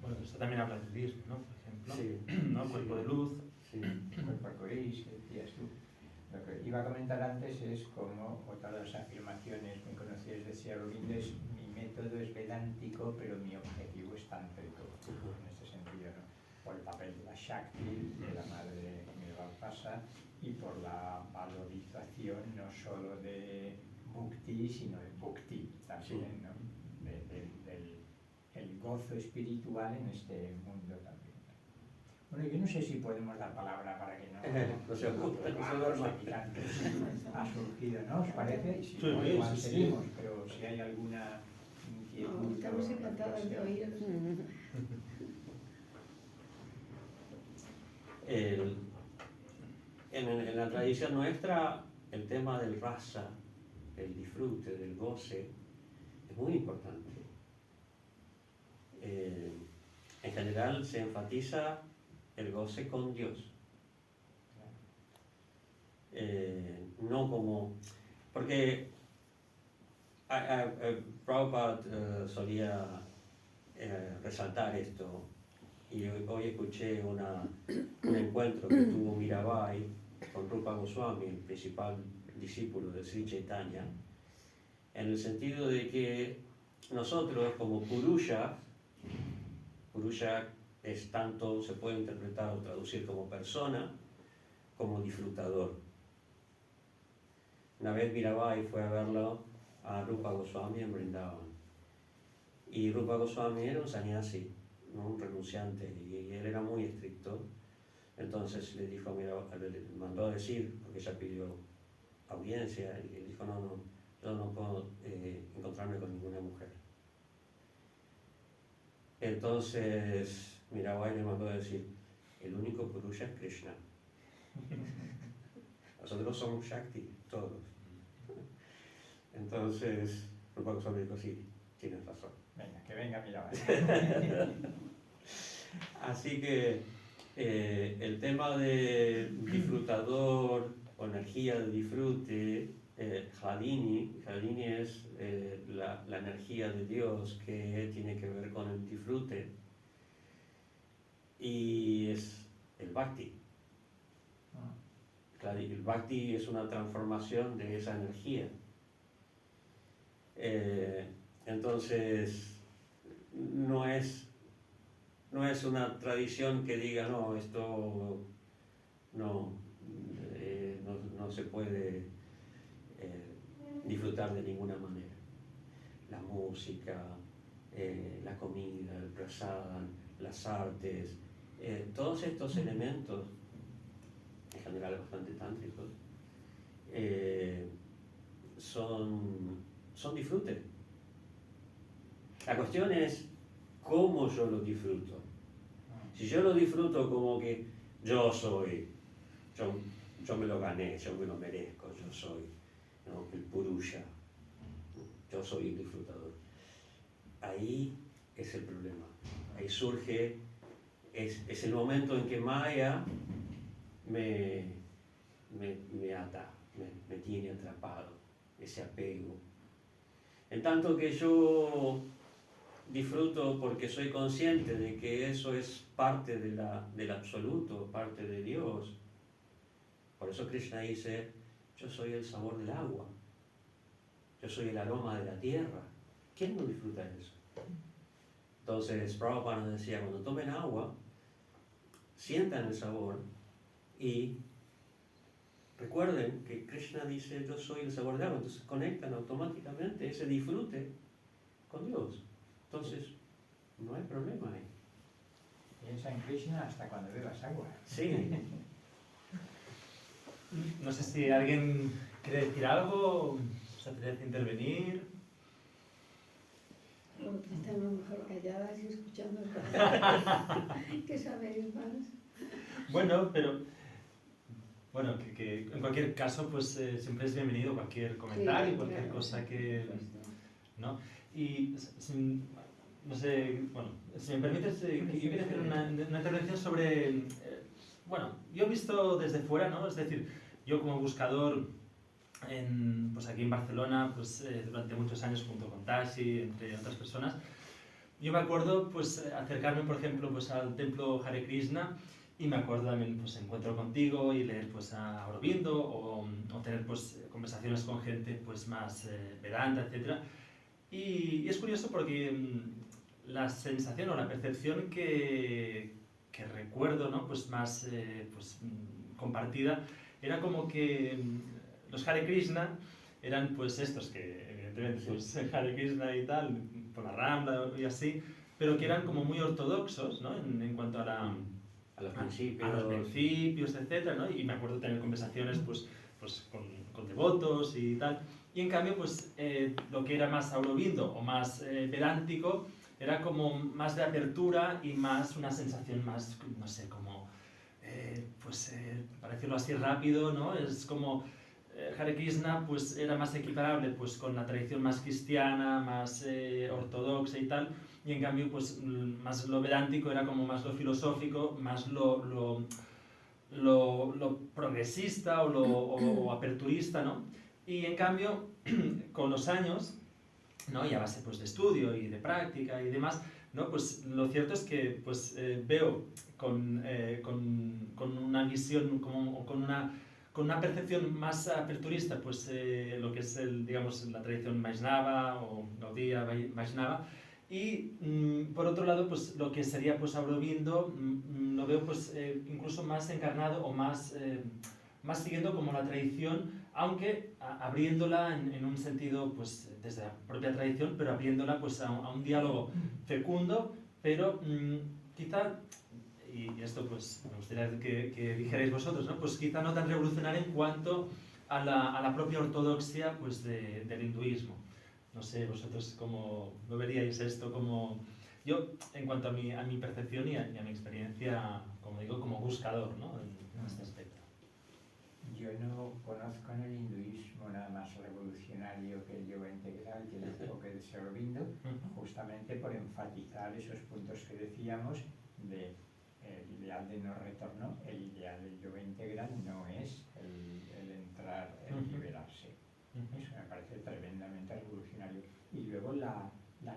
Bueno, esto también habla del Dir, ¿no? Por ejemplo, Sí, ¿no? sí. Cuerpo de luz. Sí. Cuerpo arcoíris, que decías tú. Lo que iba a comentar antes es como otra de las afirmaciones muy conocidas de Sri Aurobindo es: mi método es vedántico, pero mi objetivo es tántrico, en este sentido, ¿no? Por el papel de la Shakti, de la madre Mirvalpasa, y por la valorización no solo de Mukti, sino de Bhukti también, ¿no? El gozo espiritual en este mundo también. Bueno, yo no sé si podemos dar palabra para que no se ajuste, no se duerma. Ha surgido, ¿no? ¿Os parece? Y si Sí, no, igual sí, sí. seguimos, pero si hay alguna inquietud. Estamos encantadas de oíros. En la tradición nuestra, el tema del rasa, el disfrute, del goce, es muy importante. En general se enfatiza el goce con Dios. No como... Porque Prabhupada solía resaltar esto, y hoy escuché un encuentro que tuvo Mirabai con Rupa Goswami, el principal discípulo de Sri Chaitanya, en el sentido de que nosotros como Purusha es tanto, se puede interpretar o traducir como persona, como disfrutador. Una vez Mirabai fue a verlo a Rupa Goswami en Vrindavan, y Rupa Goswami era un sannyasi, ¿no? Un renunciante, y él era muy estricto. Entonces le dijo a Mirabai, le mandó a decir, porque ella pidió audiencia, y él dijo: no, yo no puedo encontrarme con ninguna mujer. Entonces Mirabai le mandó a decir: el único Purusha es Krishna. Nosotros somos Shakti, todos. Entonces Rupa Goswami dijo: sí, tienes razón. Venga, que venga, mira. Así que el tema de disfrutador o energía de disfrute, Jalini es la energía de Dios que tiene que ver con el disfrute, y es el Bhakti. Claro, el Bhakti es una transformación de esa energía. Entonces, no es una tradición que diga: no, esto no se puede disfrutar de ninguna manera. La música, la comida, el prasad, las artes, todos estos elementos en general bastante tántricos, son disfrute. La cuestión es cómo yo lo disfruto. Si yo lo disfruto como que yo me lo gané, yo me lo merezco, yo soy, ¿no?, el Purusha, yo soy el disfrutador. Ahí es el problema. Ahí surge, es el momento en que Maya me ata, me tiene atrapado, ese apego. En tanto que yo disfruto porque soy consciente de que eso es parte del absoluto, parte de Dios. Por eso Krishna dice, yo soy el sabor del agua, yo soy el aroma de la tierra. ¿Quién no disfruta de eso? Entonces, Prabhupada nos decía, cuando tomen agua, sientan el sabor y recuerden que Krishna dice, yo soy el sabor del agua. Entonces conectan automáticamente ese disfrute con Dios. Entonces, no hay problema ahí. Piensa en Krishna hasta cuando bebas agua. Sí. No sé si alguien quiere decir algo, se apetece intervenir. Bueno, estamos mejor calladas y escuchando que sabéis más. Bueno, pero bueno, que en cualquier caso, pues siempre es bienvenido cualquier comentario, Sí, cualquier claro, cosa que, por supuesto. ¿no? Y no sé, bueno, si me permites, yo quería hacer una intervención sobre, bueno, yo he visto desde fuera, ¿no? Es decir, yo como buscador pues aquí en Barcelona, pues durante muchos años junto con Tashi, entre otras personas, yo me acuerdo pues acercarme, por ejemplo, pues al templo Hare Krishna, y me acuerdo también pues encuentro contigo y leer pues a Aurobindo o tener pues conversaciones con gente pues más Vedanta, etc. Y es curioso porque la sensación o la percepción que recuerdo, ¿no?, pues más pues, compartida, era como que los Hare Krishna eran pues estos que evidentemente pues Hare Krishna y tal, por la Rambla y así, pero que eran como muy ortodoxos, ¿no?, en cuanto a los principios, etcétera, ¿no? Y me acuerdo tener conversaciones pues con devotos y tal. Y en cambio, pues lo que era más Aurobindo o más vedántico era como más de apertura y más una sensación más, no sé, como, para decirlo así rápido, ¿no? Es como Hare Krishna pues era más equiparable pues con la tradición más cristiana, más ortodoxa y tal, y en cambio pues más lo vedántico era como más lo filosófico, más lo progresista o aperturista, ¿no? Y en cambio, con los años, ¿no?, y a base pues de estudio y de práctica y demás, ¿no?, pues lo cierto es que pues veo con una visión, con una percepción más aperturista, pues lo que es digamos, la tradición Vaishnava o Gaudiya Vaishnava, y por otro lado, pues lo que sería pues Aurobindo, lo veo pues incluso más encarnado o más siguiendo como la tradición, aunque abriéndola en un sentido pues desde la propia tradición, pero abriéndola pues a un diálogo fecundo, pero quizá, y esto pues me gustaría que dijerais vosotros, ¿no?, pues quizá no tan revolucionario en cuanto a la propia ortodoxia pues del hinduismo. No sé, vosotros cómo lo veríais esto, como yo, en cuanto a mi percepción y a mi experiencia, como digo, como buscador, ¿no?, en este aspecto. Yo no conozco en el hinduismo nada más revolucionario que el yoga integral, que el enfoque de Aurobindo, justamente por enfatizar esos puntos que decíamos de el ideal de no retorno. El ideal del yoga integral no es el entrar, el liberarse. Eso me parece tremendamente revolucionario. Y luego la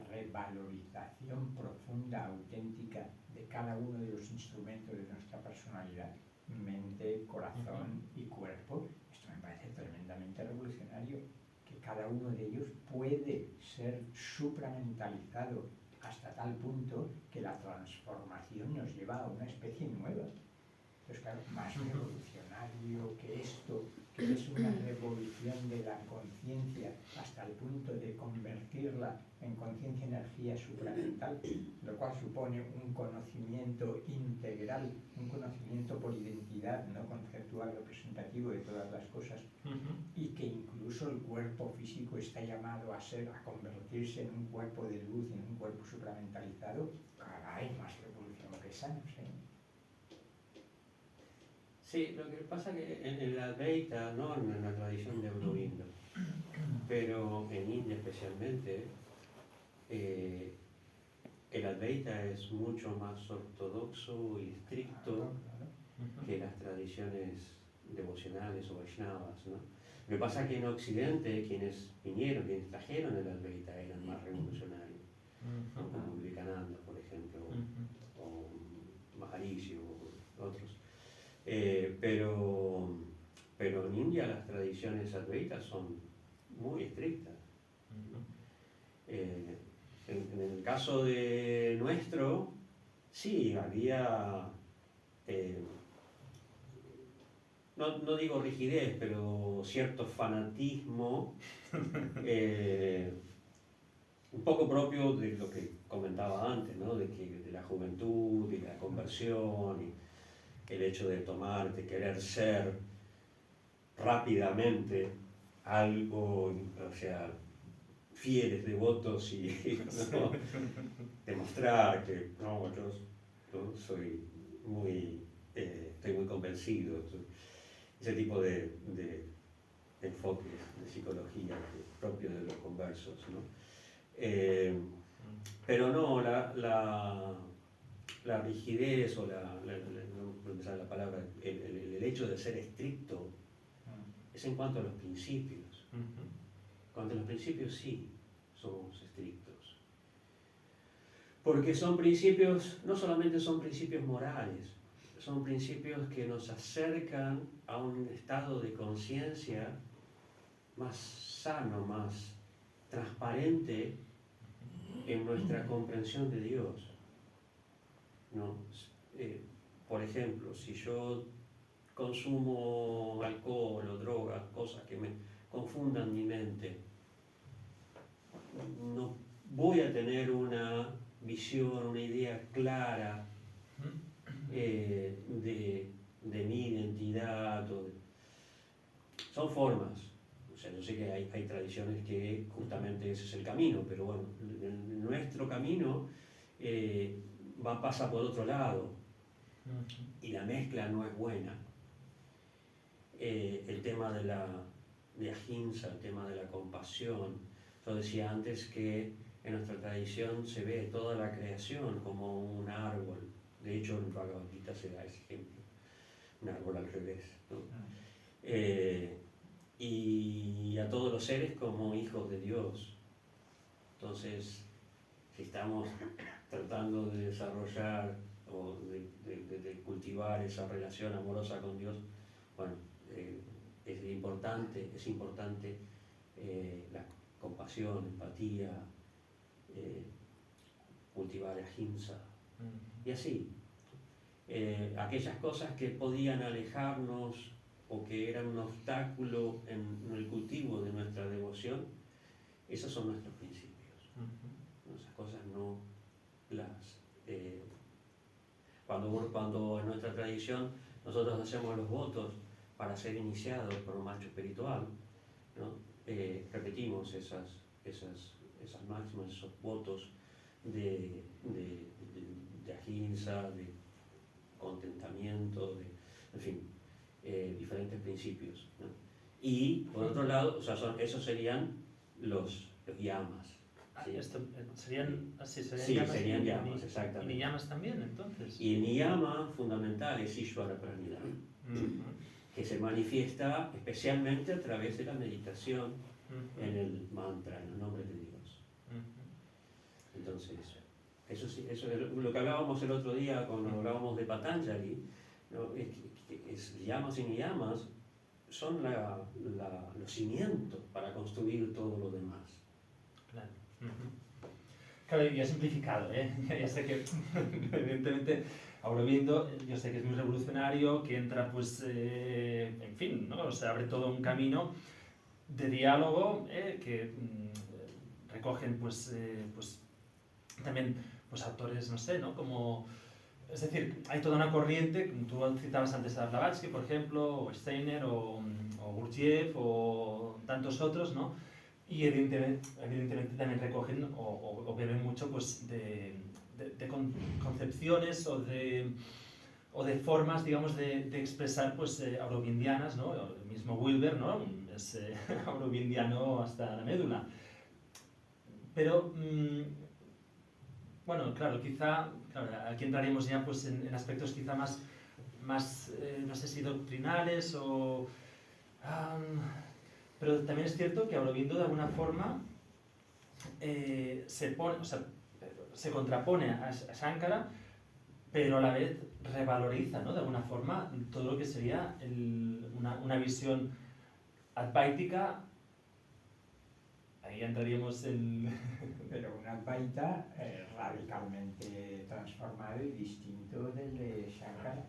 revalorización profunda, auténtica de cada uno de los instrumentos de nuestra personalidad, mente, corazón y cuerpo. Esto me parece tremendamente revolucionario, que cada uno de ellos puede ser supramentalizado hasta tal punto que la transformación nos lleva a una especie nueva. pues claro, más revolucionario que esto, que es una revolución de la conciencia hasta el punto de convertirla en conciencia-energía supramental, lo cual supone un conocimiento integral, un conocimiento por identidad, no conceptual representativo de todas las cosas, y que incluso el cuerpo físico está llamado a convertirse en un cuerpo de luz, en un cuerpo supramentalizado. Caray, más revolución que esa, no sé. Sí, lo que pasa es que en el Advaita, no en la tradición de Aurobindo, pero en India especialmente, el Advaita es mucho más ortodoxo y estricto que las tradiciones devocionales o Vaishnavas, ¿no? Lo que pasa es que en Occidente quienes vinieron, quienes trajeron el Advaita eran más revolucionarios, ¿no? Como Vivekananda, por ejemplo, o Maharishi o otros. Pero en India las tradiciones advaitas son muy estrictas. En el caso de nuestro, sí, había, no digo rigidez, pero cierto fanatismo, un poco propio de lo que comentaba antes, ¿no? De la juventud y la conversión, y el hecho de tomar, de querer ser rápidamente algo, o sea, fieles, devotos y ¿no? Demostrar que no, yo ¿no? soy muy, estoy muy convencido. Ese tipo de enfoques de psicología propio de los conversos, ¿no? Pero no, la rigidez o no me sale la palabra, el hecho de ser estricto es en cuanto a los principios. Cuanto a los principios sí, somos estrictos. Porque son principios, no solamente son principios morales, son principios que nos acercan a un estado de conciencia más sano, más transparente en nuestra comprensión de Dios, ¿no? Por ejemplo, si yo consumo alcohol o drogas, cosas que me confundan mi mente, no voy a tener una visión, una idea clara de mi identidad. Son formas. O sea, yo sé que hay tradiciones que justamente ese es el camino, pero bueno, nuestro camino pasa por otro lado y la mezcla no es buena. El tema de ahimsa, el tema de la compasión. Yo decía antes que en nuestra tradición se ve toda la creación como un árbol. De hecho, en Bhagavad Gita se da ese ejemplo, un árbol al revés, ¿no? Y a todos los seres como hijos de Dios. Entonces, si estamos tratando de desarrollar o de cultivar esa relación amorosa con Dios, bueno, es importante la compasión, empatía, cultivar ahimsa, y así. Aquellas cosas que podían alejarnos o que eran un obstáculo en el cultivo de nuestra devoción, esos son nuestros principios. Esas cosas no las... cuando en nuestra tradición nosotros hacemos los votos para ser iniciados por un maestro espiritual, ¿no? Repetimos esas máximas, esos votos de ahimsa, de contentamiento, en fin, diferentes principios, ¿no? Y por otro lado, o sea, esos serían los yamas. ¿Sí? Serían Sí, yamas, serían yamas, exactamente. ¿Y yamas también, entonces? Y el niyama fundamental es Ishvara Pranidhana, que se manifiesta especialmente a través de la meditación en el mantra, en el nombre de Dios. Entonces, eso es lo que hablábamos el otro día cuando hablábamos de Patanjali, ¿no? Yamas y niyamas son los cimientos para construir todo lo demás. Claro. Claro, y he simplificado, ¿eh? Ya sé que, evidentemente, Aurobindo, yo sé que es muy revolucionario, que entra, pues, en fin, ¿no? O sea, abre todo un camino de diálogo que recogen, pues, también, pues, autores, no sé, ¿no? Como, es decir, hay toda una corriente, como tú citabas antes a Blavatsky, por ejemplo, o Steiner, o Gurdjieff, o tantos otros, ¿no? Y evidentemente también recogen o beben mucho, pues, de concepciones o de formas, digamos, de expresar, pues, aurobidianas, ¿no? El mismo Wilber, ¿no? Es aurobidiano hasta la médula. Pero, bueno, claro, quizá, claro, aquí entraríamos ya, pues, en aspectos quizá más no sé si doctrinales o... pero también es cierto que Aurobindo, de alguna forma, se contrapone a Shankara, pero a la vez revaloriza, ¿no? De alguna forma, todo lo que sería una visión advaitica. Ahí entraríamos en... Pero un Advaita radicalmente transformado y distinto del de Shankara.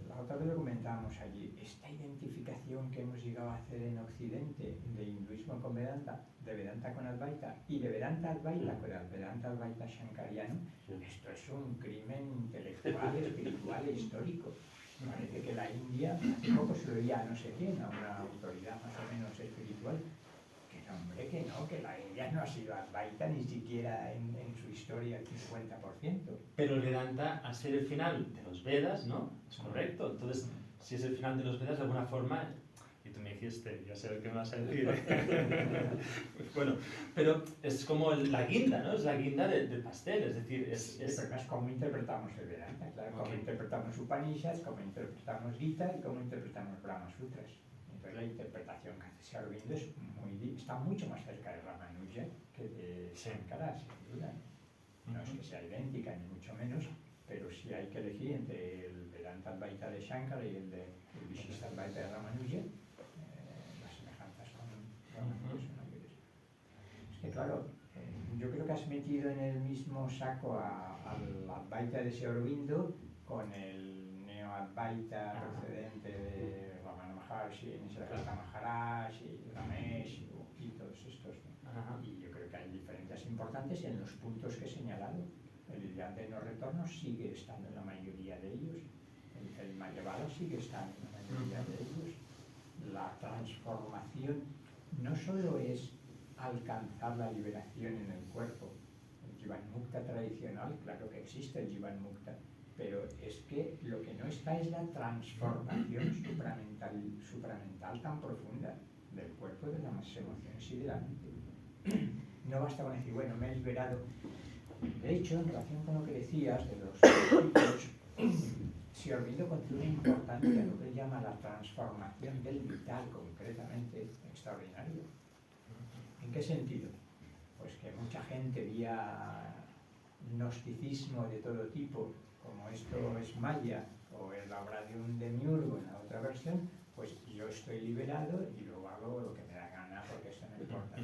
La otra vez lo comentábamos allí, esta identificación que hemos llegado a hacer en Occidente de hinduismo con Vedanta, de Vedanta con Advaita y de Vedanta Advaita con el Vedanta Advaita Shankariano, esto es un crimen intelectual, espiritual e histórico. Parece que la India, hace poco se lo oía a no sé quién, a una autoridad más o menos espiritual, que no, hombre, que la India no ha sido Advaita ni siquiera en su historia el 50%. Pero el Vedanta, al ser el final de los Vedas, ¿no? Es correcto. Entonces, si es el final de los Vedas, de alguna forma, y tú me dijiste, ya sé lo que me vas a decir. Bueno, pero es como la guinda, ¿no? Es la guinda del pastel, es decir, Es cómo interpretamos el Vedanta, claro, cómo interpretamos Upanishads, cómo interpretamos Gita y cómo interpretamos Brahma Sutras. Entonces la interpretación que hace Aurobindo está mucho más cerca de Ramanuja que de Shankara, sin duda. No es que sea idéntica, ni mucho menos, pero si hay que elegir entre el Vedanta Advaita de Shankara y el Vishishta Advaita de Ramanuja, las semejanzas son mayores. Es que claro, yo creo que has metido en el mismo saco al Advaita de Aurobindo con el Neo-Advaita procedente de Ramana Maharshi, Nisargadatta Maharaj, y Ramesh y todos estos, ¿no? Y yo creo que hay diferencias importantes en los puntos que he señalado. El ideal de no retorno sigue estando en la mayoría de ellos, el Mayavada sigue estando en la mayoría de ellos. La transformación no solo es alcanzar la liberación en el cuerpo. El Jivan Mukta tradicional, claro que existe el Jivan Mukta, pero es que lo que no está es la transformación supramental tan profunda del cuerpo, de las emociones y de la mente. No basta con decir, bueno, me he liberado. De hecho, en relación con lo que decías de los principios, Aurobindo contiene una importancia, lo que él llama la transformación del vital, concretamente, extraordinario. ¿En qué sentido? Pues que mucha gente vía gnosticismo de todo tipo, como esto es Maya, o es la obra de un demiurgo en la otra versión, pues yo estoy liberado y luego hago lo que me da gana porque eso no importa.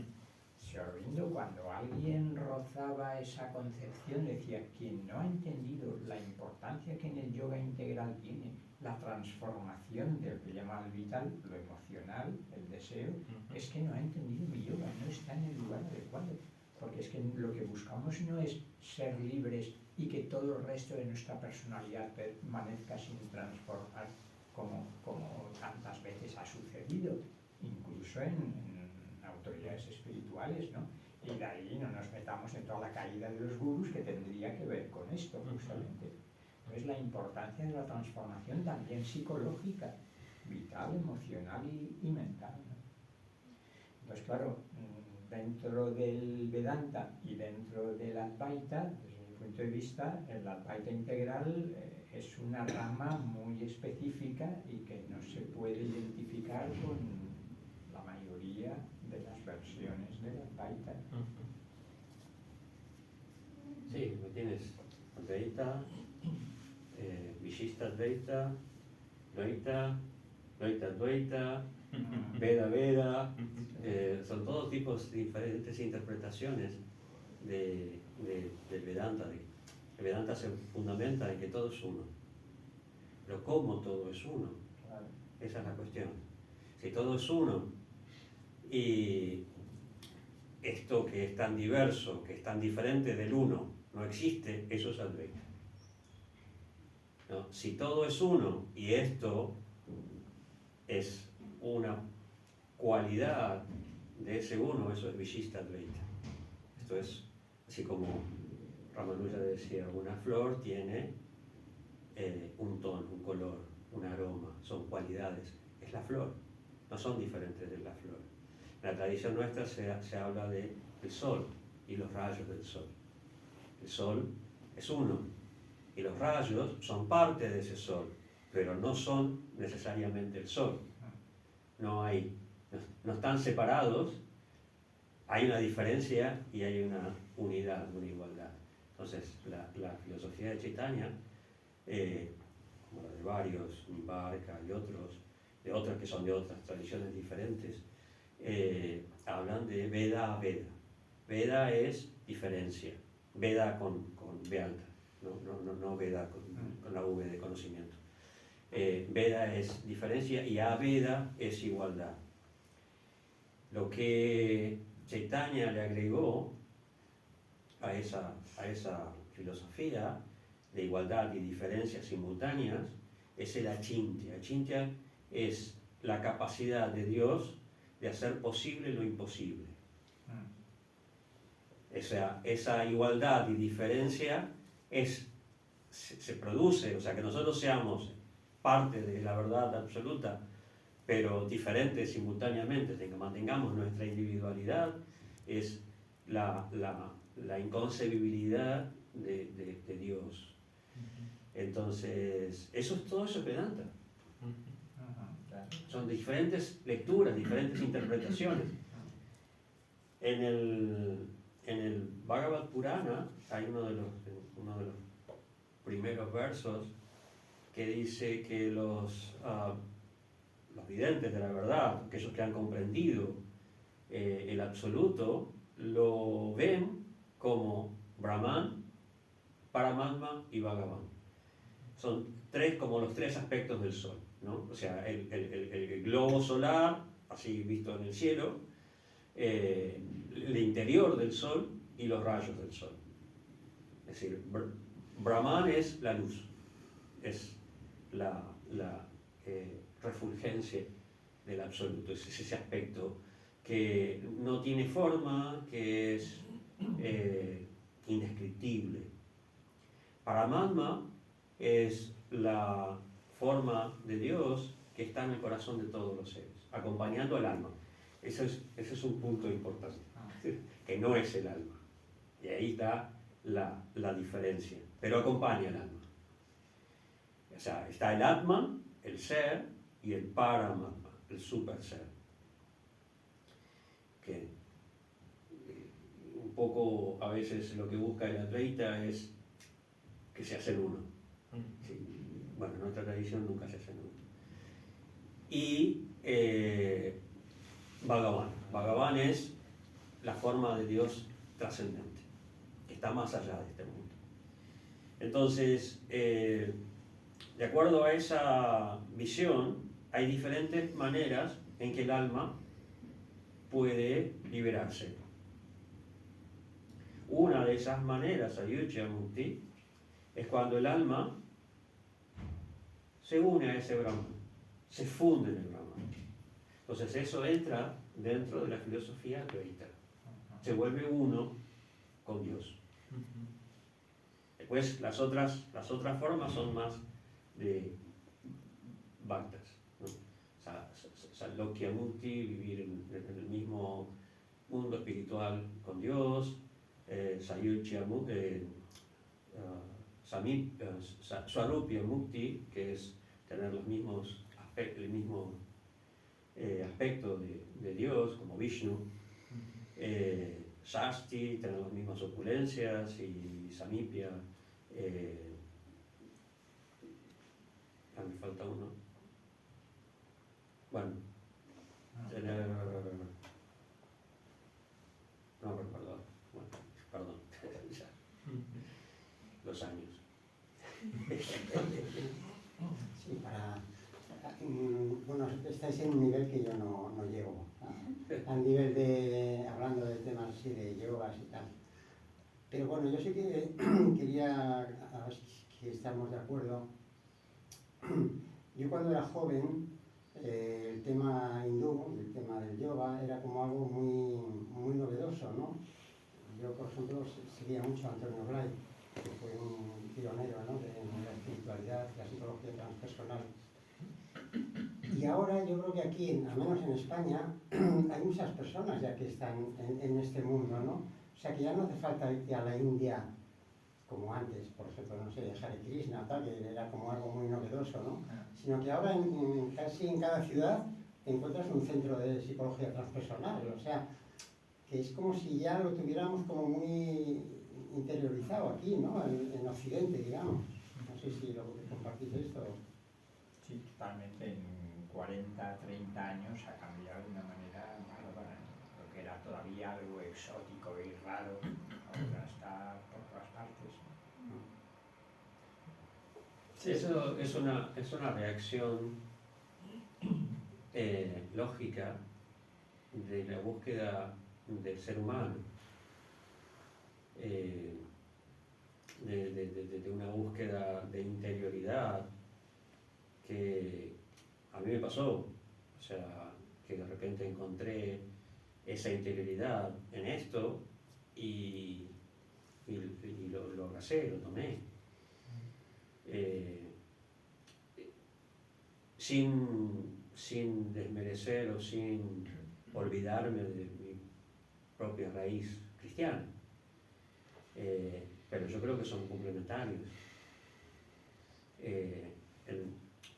Aurobindo, cuando alguien rozaba esa concepción, decía, quien no ha entendido la importancia que en el yoga integral tiene la transformación del que llama el vital, lo emocional, el deseo, es que no ha entendido mi yoga, no está en el lugar adecuado. Porque es que lo que buscamos no es ser libres y que todo el resto de nuestra personalidad permanezca sin transformar como tantas veces ha sucedido, incluso en autoridades espirituales, ¿no? Y de ahí no nos metamos en toda la caída de los gurús que tendría que ver con esto, justamente. Entonces la importancia de la transformación también psicológica, vital, emocional y mental, ¿no? Entonces, claro, dentro del Vedanta y dentro del Advaita, desde mi punto de vista, el Advaita integral es una rama muy específica y que no se puede identificar con la mayoría de las versiones del Advaita. Sí, lo tienes Advaita, Vishishta Advaita, Dvaita, Dvaita Advaita, Veda Veda, son todos tipos diferentes interpretaciones de del Vedanta. El Vedanta se fundamenta en que todo es uno. Pero ¿cómo todo es uno? Claro. Esa es la cuestión. Si todo es uno y esto que es tan diverso, que es tan diferente del uno, no existe, eso es Advaita. ¿No? Si todo es uno y esto es una cualidad de ese uno, eso es Vishishta Advaita. Esto es, así como Ramanuja decía, una flor tiene un tono, un color, un aroma, son cualidades. Es la flor, no son diferentes de la flor. En la tradición nuestra se habla del sol y los rayos del sol. El sol es uno y los rayos son parte de ese sol, pero no son necesariamente el sol. No están separados, hay una diferencia y hay una unidad, una igualdad. Entonces, la filosofía de Chaitanya, como la de varios, Nimbarka y otros, de otras que son de otras tradiciones diferentes, hablan de Veda a Veda. Veda es diferencia, Veda con V alta, no Veda con la V de conocimiento. Veda es diferencia y Aveda es igualdad. Lo que Chaitanya le agregó a esa filosofía de igualdad y diferencias simultáneas es el achintya. Achintya es la capacidad de Dios de hacer posible lo imposible. Esa igualdad y diferencia se produce, o sea, que nosotros seamos parte de la verdad absoluta, pero diferentes simultáneamente, que mantengamos nuestra individualidad, es la inconcebibilidad de Dios. Entonces, todo eso es Vedanta. Son diferentes lecturas, diferentes interpretaciones. En el Bhagavad Purana hay uno de los primeros versos que dice que los videntes de la verdad, aquellos que han comprendido el absoluto, lo ven como Brahman, Paramatma y Bhagavan. Son como los tres aspectos del sol, ¿no? O sea, el globo solar, así visto en el cielo, el interior del sol y los rayos del sol. Es decir, Brahman es la luz, es la refulgencia del absoluto, es ese aspecto que no tiene forma, que es indescriptible. Paramatma es la forma de Dios que está en el corazón de todos los seres, acompañando al alma. Ese es un punto importante, que no es el alma. Y ahí está la diferencia, pero acompaña al alma. O sea, está el Atman, el ser, y el Paramatma, el super ser. Que un poco a veces lo que busca el Advaita es que se hacen uno. Sí. Bueno, en nuestra tradición nunca se hacen uno. Y Bhagavan es la forma de Dios trascendente, que está más allá de este mundo. Entonces, de acuerdo a esa visión, hay diferentes maneras en que el alma puede liberarse. Una de esas maneras, Ayuchya Mukti, es cuando el alma se une a ese Brahman, se funde en el Brahman. Entonces eso entra dentro de la filosofía Advaita. Se vuelve uno con Dios. Después las otras formas son más de bhaktas, ¿no? Salokya Mukti, vivir en el mismo mundo espiritual con Dios, Sayuchya Mukti, Swarupya Mukti, que es tener el mismo aspecto de Dios, como Vishnu, Shasti, tener las mismas opulencias, y Samipya, me falta uno. Bueno, tener... No recuerdo. Bueno, perdón. los años. Sí, bueno, estáis en un nivel que yo no llego, al nivel de, hablando de temas así de yogas y tal. Pero bueno, yo sí que quería, a ver si estamos de acuerdo. Yo cuando era joven, el tema hindú, el tema del yoga, era como algo muy novedoso, ¿no? Yo, por ejemplo, seguía mucho a Antonio Blay, que fue un pionero, ¿no?, de la espiritualidad, la psicología transpersonal. Y ahora yo creo que aquí, al menos en España, hay muchas personas ya que están en este mundo, ¿no? O sea que ya no hace falta irte a la India como antes, por ejemplo, no sé, Hare Krishna, tal, que era como algo muy novedoso, ¿no? Sino que ahora casi en cada ciudad te encuentras un centro de psicología transpersonal, o sea, que es como si ya lo tuviéramos como muy interiorizado aquí, ¿no? En Occidente, digamos. No sé si lo compartís esto. Sí, totalmente. En 40, 30 años ha cambiado de una manera bárbara. Lo que era todavía algo exótico y raro, ahora está por todas partes. Sí, eso es una reacción lógica de la búsqueda del ser humano, de una búsqueda de interioridad que a mí me pasó, o sea, que de repente encontré esa interioridad en esto y lo abracé, lo tomé. Sin desmerecer o sin olvidarme de mi propia raíz cristiana. Pero yo creo que son complementarios.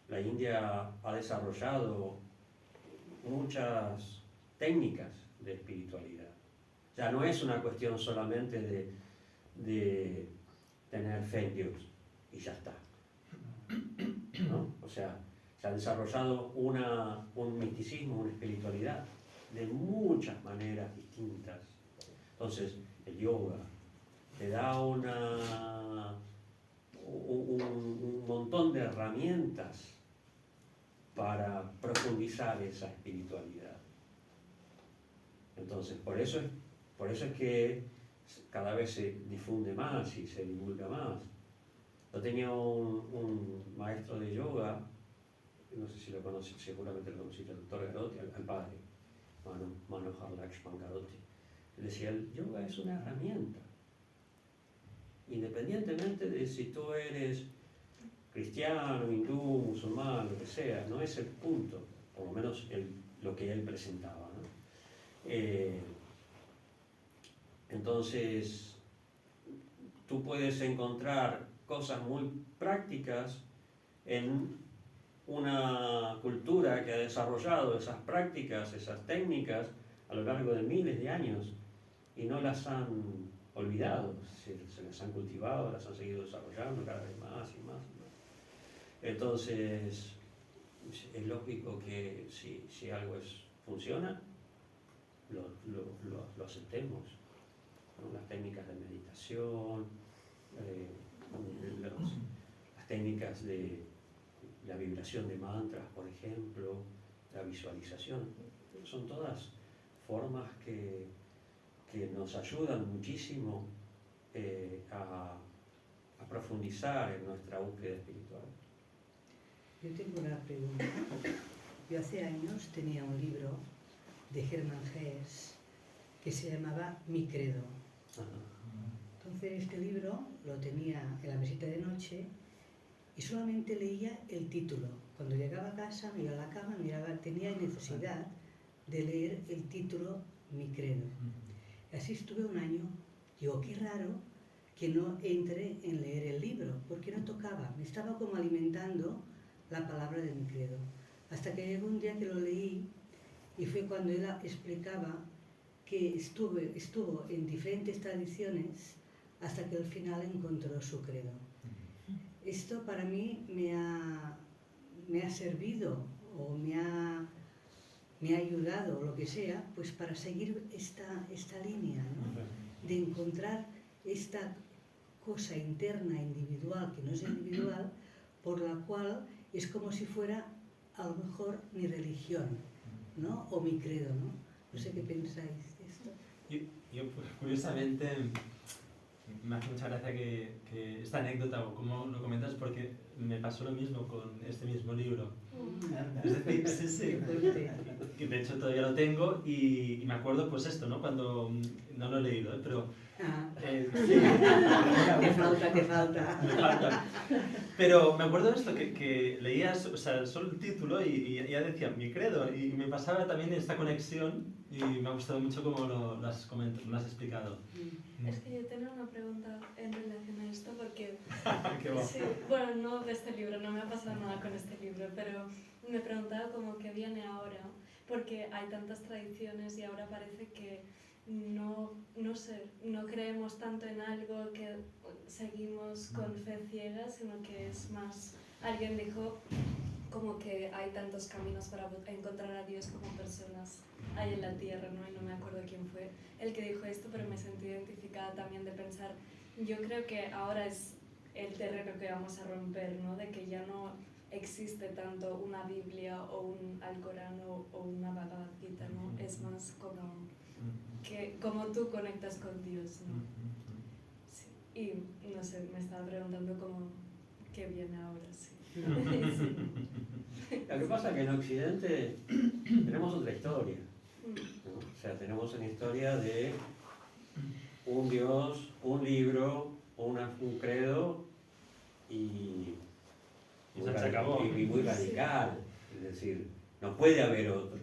La India ha desarrollado muchas técnicas de espiritualidad. O sea, no es una cuestión solamente de tener fe en Dios y ya está, ¿no? O sea, se ha desarrollado un misticismo, una espiritualidad de muchas maneras distintas. Entonces, el yoga te da un montón de herramientas para profundizar esa espiritualidad. Entonces, por eso es que cada vez se difunde más y se divulga más. Yo tenía un maestro de yoga, no sé si lo conoces, seguramente lo conociste, el doctor Garotti, al padre, Manohar Lakshman Garotti. Él decía, el yoga es una herramienta. Independientemente de si tú eres cristiano, hindú, musulmán, lo que sea, no es el punto, por lo menos lo que él presentaba, ¿no? Entonces, tú puedes encontrar cosas muy prácticas en una cultura que ha desarrollado esas prácticas, esas técnicas a lo largo de miles de años y no las han olvidado, se las han cultivado, las han seguido desarrollando cada vez más y más y más. Entonces, es lógico que si algo funciona, lo aceptemos, ¿no? Las técnicas de meditación, las técnicas de la vibración de mantras, por ejemplo, la visualización, son todas formas que nos ayudan muchísimo a profundizar en nuestra búsqueda espiritual. Yo tengo una pregunta. Yo hace años tenía un libro de Hermann Hesse que se llamaba Mi Credo. Entonces este libro lo tenía en la mesita de noche y solamente leía el título. Cuando llegaba a casa, me iba a la cama, tenía necesidad de leer el título Mi Credo. Así estuve un año. Digo, qué raro que no entre en leer el libro, porque no tocaba. Me estaba como alimentando la palabra de mi credo. Hasta que llegó un día que lo leí y fue cuando él explicaba que estuvo en diferentes tradiciones hasta que al final encontró su credo. Esto para mí me ha servido o me ha ayudado, o lo que sea, pues para seguir esta línea, ¿no? De encontrar esta cosa interna, individual, que no es individual, por la cual es como si fuera a lo mejor mi religión, ¿no? O mi credo, ¿no? No sé qué pensáis de esto. Yo, pues, curiosamente, me hace mucha gracia que esta anécdota o cómo lo comentas, porque me pasó lo mismo con este mismo libro. Es decir, sí, que de hecho todavía lo tengo y me acuerdo pues esto, ¿no? Cuando no lo he leído, pero sí, Te falta. me falta. Pero me acuerdo de esto, que leías, o sea, solo el título y ya decía mi credo y me pasaba también esta conexión y me ha gustado mucho cómo lo has comentado, lo has explicado. Es que yo tenía una pregunta en relación a esto porque, Qué bueno. sí, bueno, no de este libro, no me ha pasado nada con este libro, pero me preguntaba como qué viene ahora, porque hay tantas tradiciones y ahora parece que no sé, no creemos tanto en algo, que seguimos con fe ciega, sino que es más, alguien dijo como que hay tantos caminos para encontrar a Dios como personas hay en la tierra, ¿no? Y no me acuerdo quién fue el que dijo esto, pero me sentí identificada también de pensar, yo creo que ahora es el terreno que vamos a romper, ¿no? De que ya no existe tanto una Biblia o un Alcorán o una Bhagavad Gita, ¿no? Es más como tú conectas con Dios, ¿no? Sí. Y no sé, me estaba preguntando como qué viene ahora, sí. Sí. Lo que pasa es que en Occidente tenemos otra historia, ¿no? O sea, tenemos una historia de un Dios, un libro, un credo y Se acabó. y muy radical, es decir, no puede haber otro.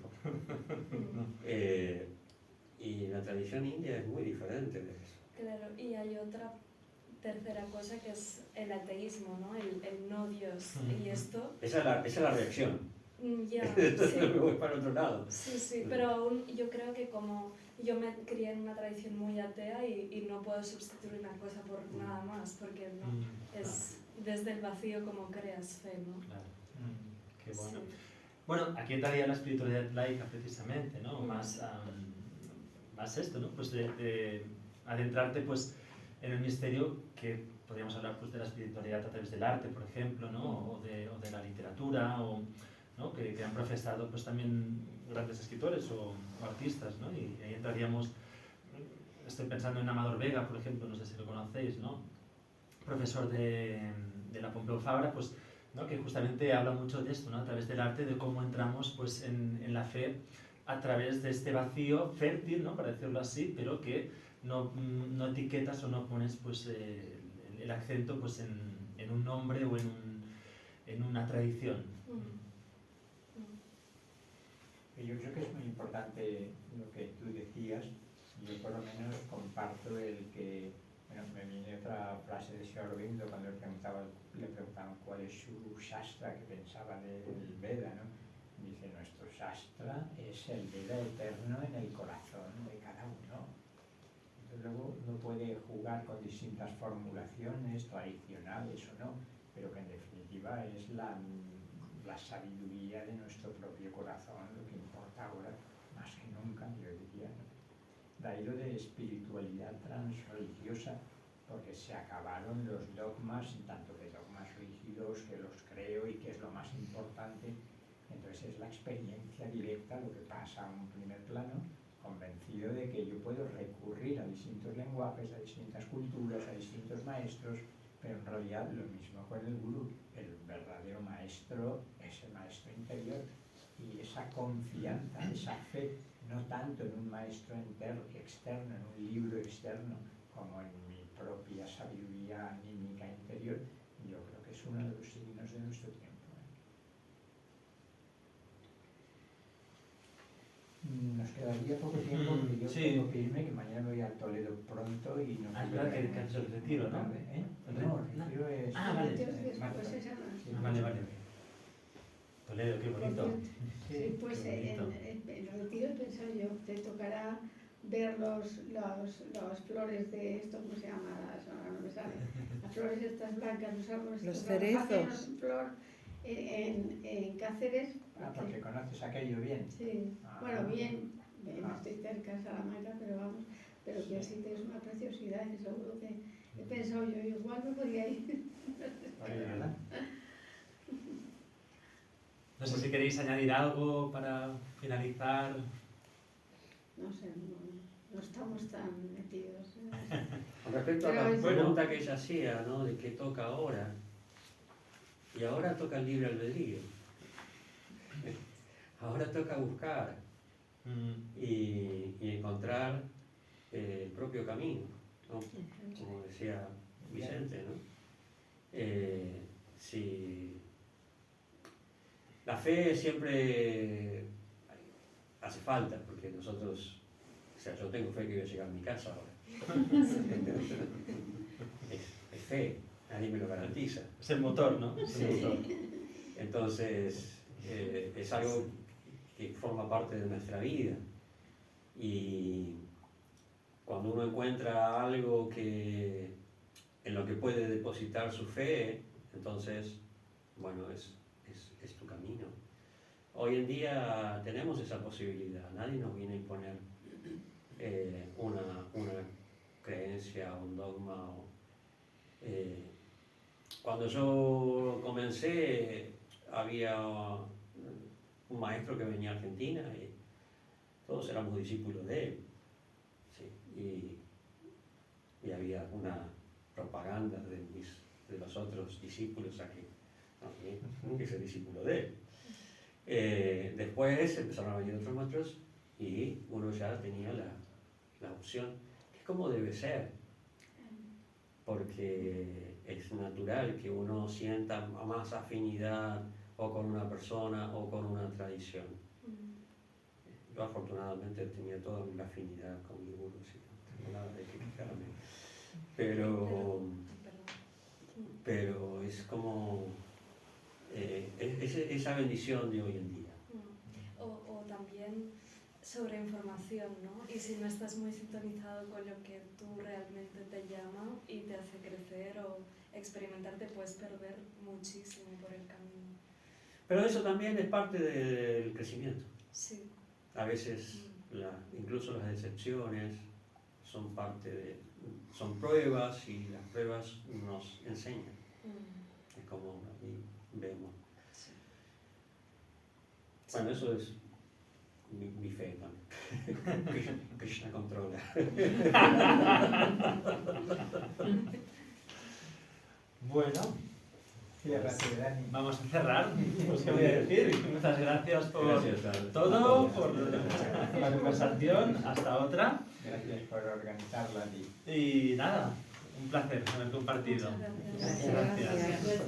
Y la tradición india es muy diferente de eso. Claro, y hay otra tercera cosa que es el ateísmo, ¿no? El no Dios. Y esto... Esa es la reacción. Ya, Entonces sí. me voy para otro lado. Sí, sí, pero aún yo creo que como yo me crié en una tradición muy atea y no puedo sustituir una cosa por nada más, porque no, es desde el vacío como creas fe, ¿no? Claro. Qué bueno. Sí. Bueno, aquí entraría la espiritualidad laica precisamente, ¿no? Más esto, ¿no? Pues de adentrarte pues en el misterio, que podríamos hablar pues de la espiritualidad a través del arte, por ejemplo, ¿no? O de la literatura, ¿no? Que han profesado pues también grandes escritores o artistas, ¿no? Y ahí entraríamos, estoy pensando en Amador Vega, por ejemplo, no sé si lo conocéis, ¿no? Profesor de la Pompeu Fabra, pues, ¿no? Que justamente habla mucho de esto, ¿no? A través del arte, de cómo entramos pues en la fe a través de este vacío fértil, ¿no? Para decirlo así, pero que no etiquetas o no pones pues el acento pues en un nombre o en una tradición. Yo creo que es muy importante lo que tú decías. Yo por lo menos comparto el que, bueno, me viene otra frase de Sri Aurobindo cuando le preguntaban cuál es su Shastra, que pensaba del Veda, ¿no? Dice, nuestro Shastra es el Veda eterno en el corazón de cada uno. Entonces luego uno puede jugar con distintas formulaciones, tradicionales o no, pero que en definitiva es la sabiduría de nuestro propio corazón lo que importa ahora más que nunca, yo diría, ¿no? De ahí lo de espiritualidad transreligiosa, porque se acabaron los dogmas, tanto que dogmas rígidos, que los creo y que es lo más importante. Entonces es la experiencia directa lo que pasa a un primer plano, convencido de que yo puedo recurrir a distintos lenguajes, a distintas culturas, a distintos maestros, pero en realidad lo mismo con el gurú. El verdadero maestro es el maestro interior, y esa confianza, esa fe, no tanto en un maestro externo, en un libro externo, como en mi propia sabiduría anímica interior, yo creo que es uno de los signos de nuestro tiempo. Nos quedaría poco tiempo porque yo tengo que irme, que mañana voy a Toledo pronto y no es verdad que haces el retiro, ¿no? ¿Eh? No, el retiro es... Vale. Pues esa no. Vale. Toledo, qué bonito. Sí, pues Qué bonito. en el retiro he pensado yo, te tocará ver las flores de esto, ¿cómo se llama? Ahora no me sale. Las flores estas blancas, los árboles. Los estos blancos, cerezos. hacen flor en Cáceres. porque conoces aquello bien. Sí, Ah. bueno, bien, no estoy cerca de Salamanca, pero vamos, pero que el sitio es una preciosidad y seguro que he pensado yo, igual me podría ir. ¿Verdad? No sé si queréis añadir algo para finalizar. No sé, no estamos tan metidos. Con respecto a Pero la es- pregunta que ella hacía, ¿no? De qué toca ahora. Y ahora toca el libre albedrío. Ahora toca buscar y encontrar el propio camino, ¿no? Como decía Vicente, ¿no? Si la fe siempre hace falta, porque nosotros, o sea, yo tengo fe que voy a llegar a mi casa ahora. Es fe, nadie me lo garantiza. Es el motor, ¿no? Es el Sí. motor. Entonces, es algo que forma parte de nuestra vida. Y cuando uno encuentra algo en lo que puede depositar su fe, entonces, bueno, es tu camino. Hoy en día tenemos esa posibilidad, nadie nos viene a imponer una creencia, un dogma. Cuando yo comencé, había un maestro que venía a Argentina y todos éramos discípulos de él. Sí, y había una propaganda de los otros discípulos aquí, que es el discípulo de él. Después empezaron a venir otros maestros y uno ya tenía la opción, que es como debe ser, porque es natural que uno sienta más afinidad o con una persona o con una tradición. Yo afortunadamente tenía toda la afinidad con mi gurú, sí, no tengo nada de que quejarme. Pero es como esa bendición de hoy en día. O también sobre información, ¿no? Y si no estás muy sintonizado con lo que tú realmente te llama y te hace crecer o experimentar, te puedes perder muchísimo por el camino. Pero eso también es parte del crecimiento. Sí. A veces incluso las decepciones son son pruebas y las pruebas nos enseñan. Es como ahí vemos. Sí. Bueno, eso es mi fe también. Krishna controla. Bueno, Dani. vamos a cerrar. Pues, ¿qué voy a decir? Muchas gracias por Gracias a todo, todos. por la conversación. Hasta otra. Gracias por organizarlo a ti. Y nada, un placer haber compartido. Muchas gracias. Gracias. Gracias.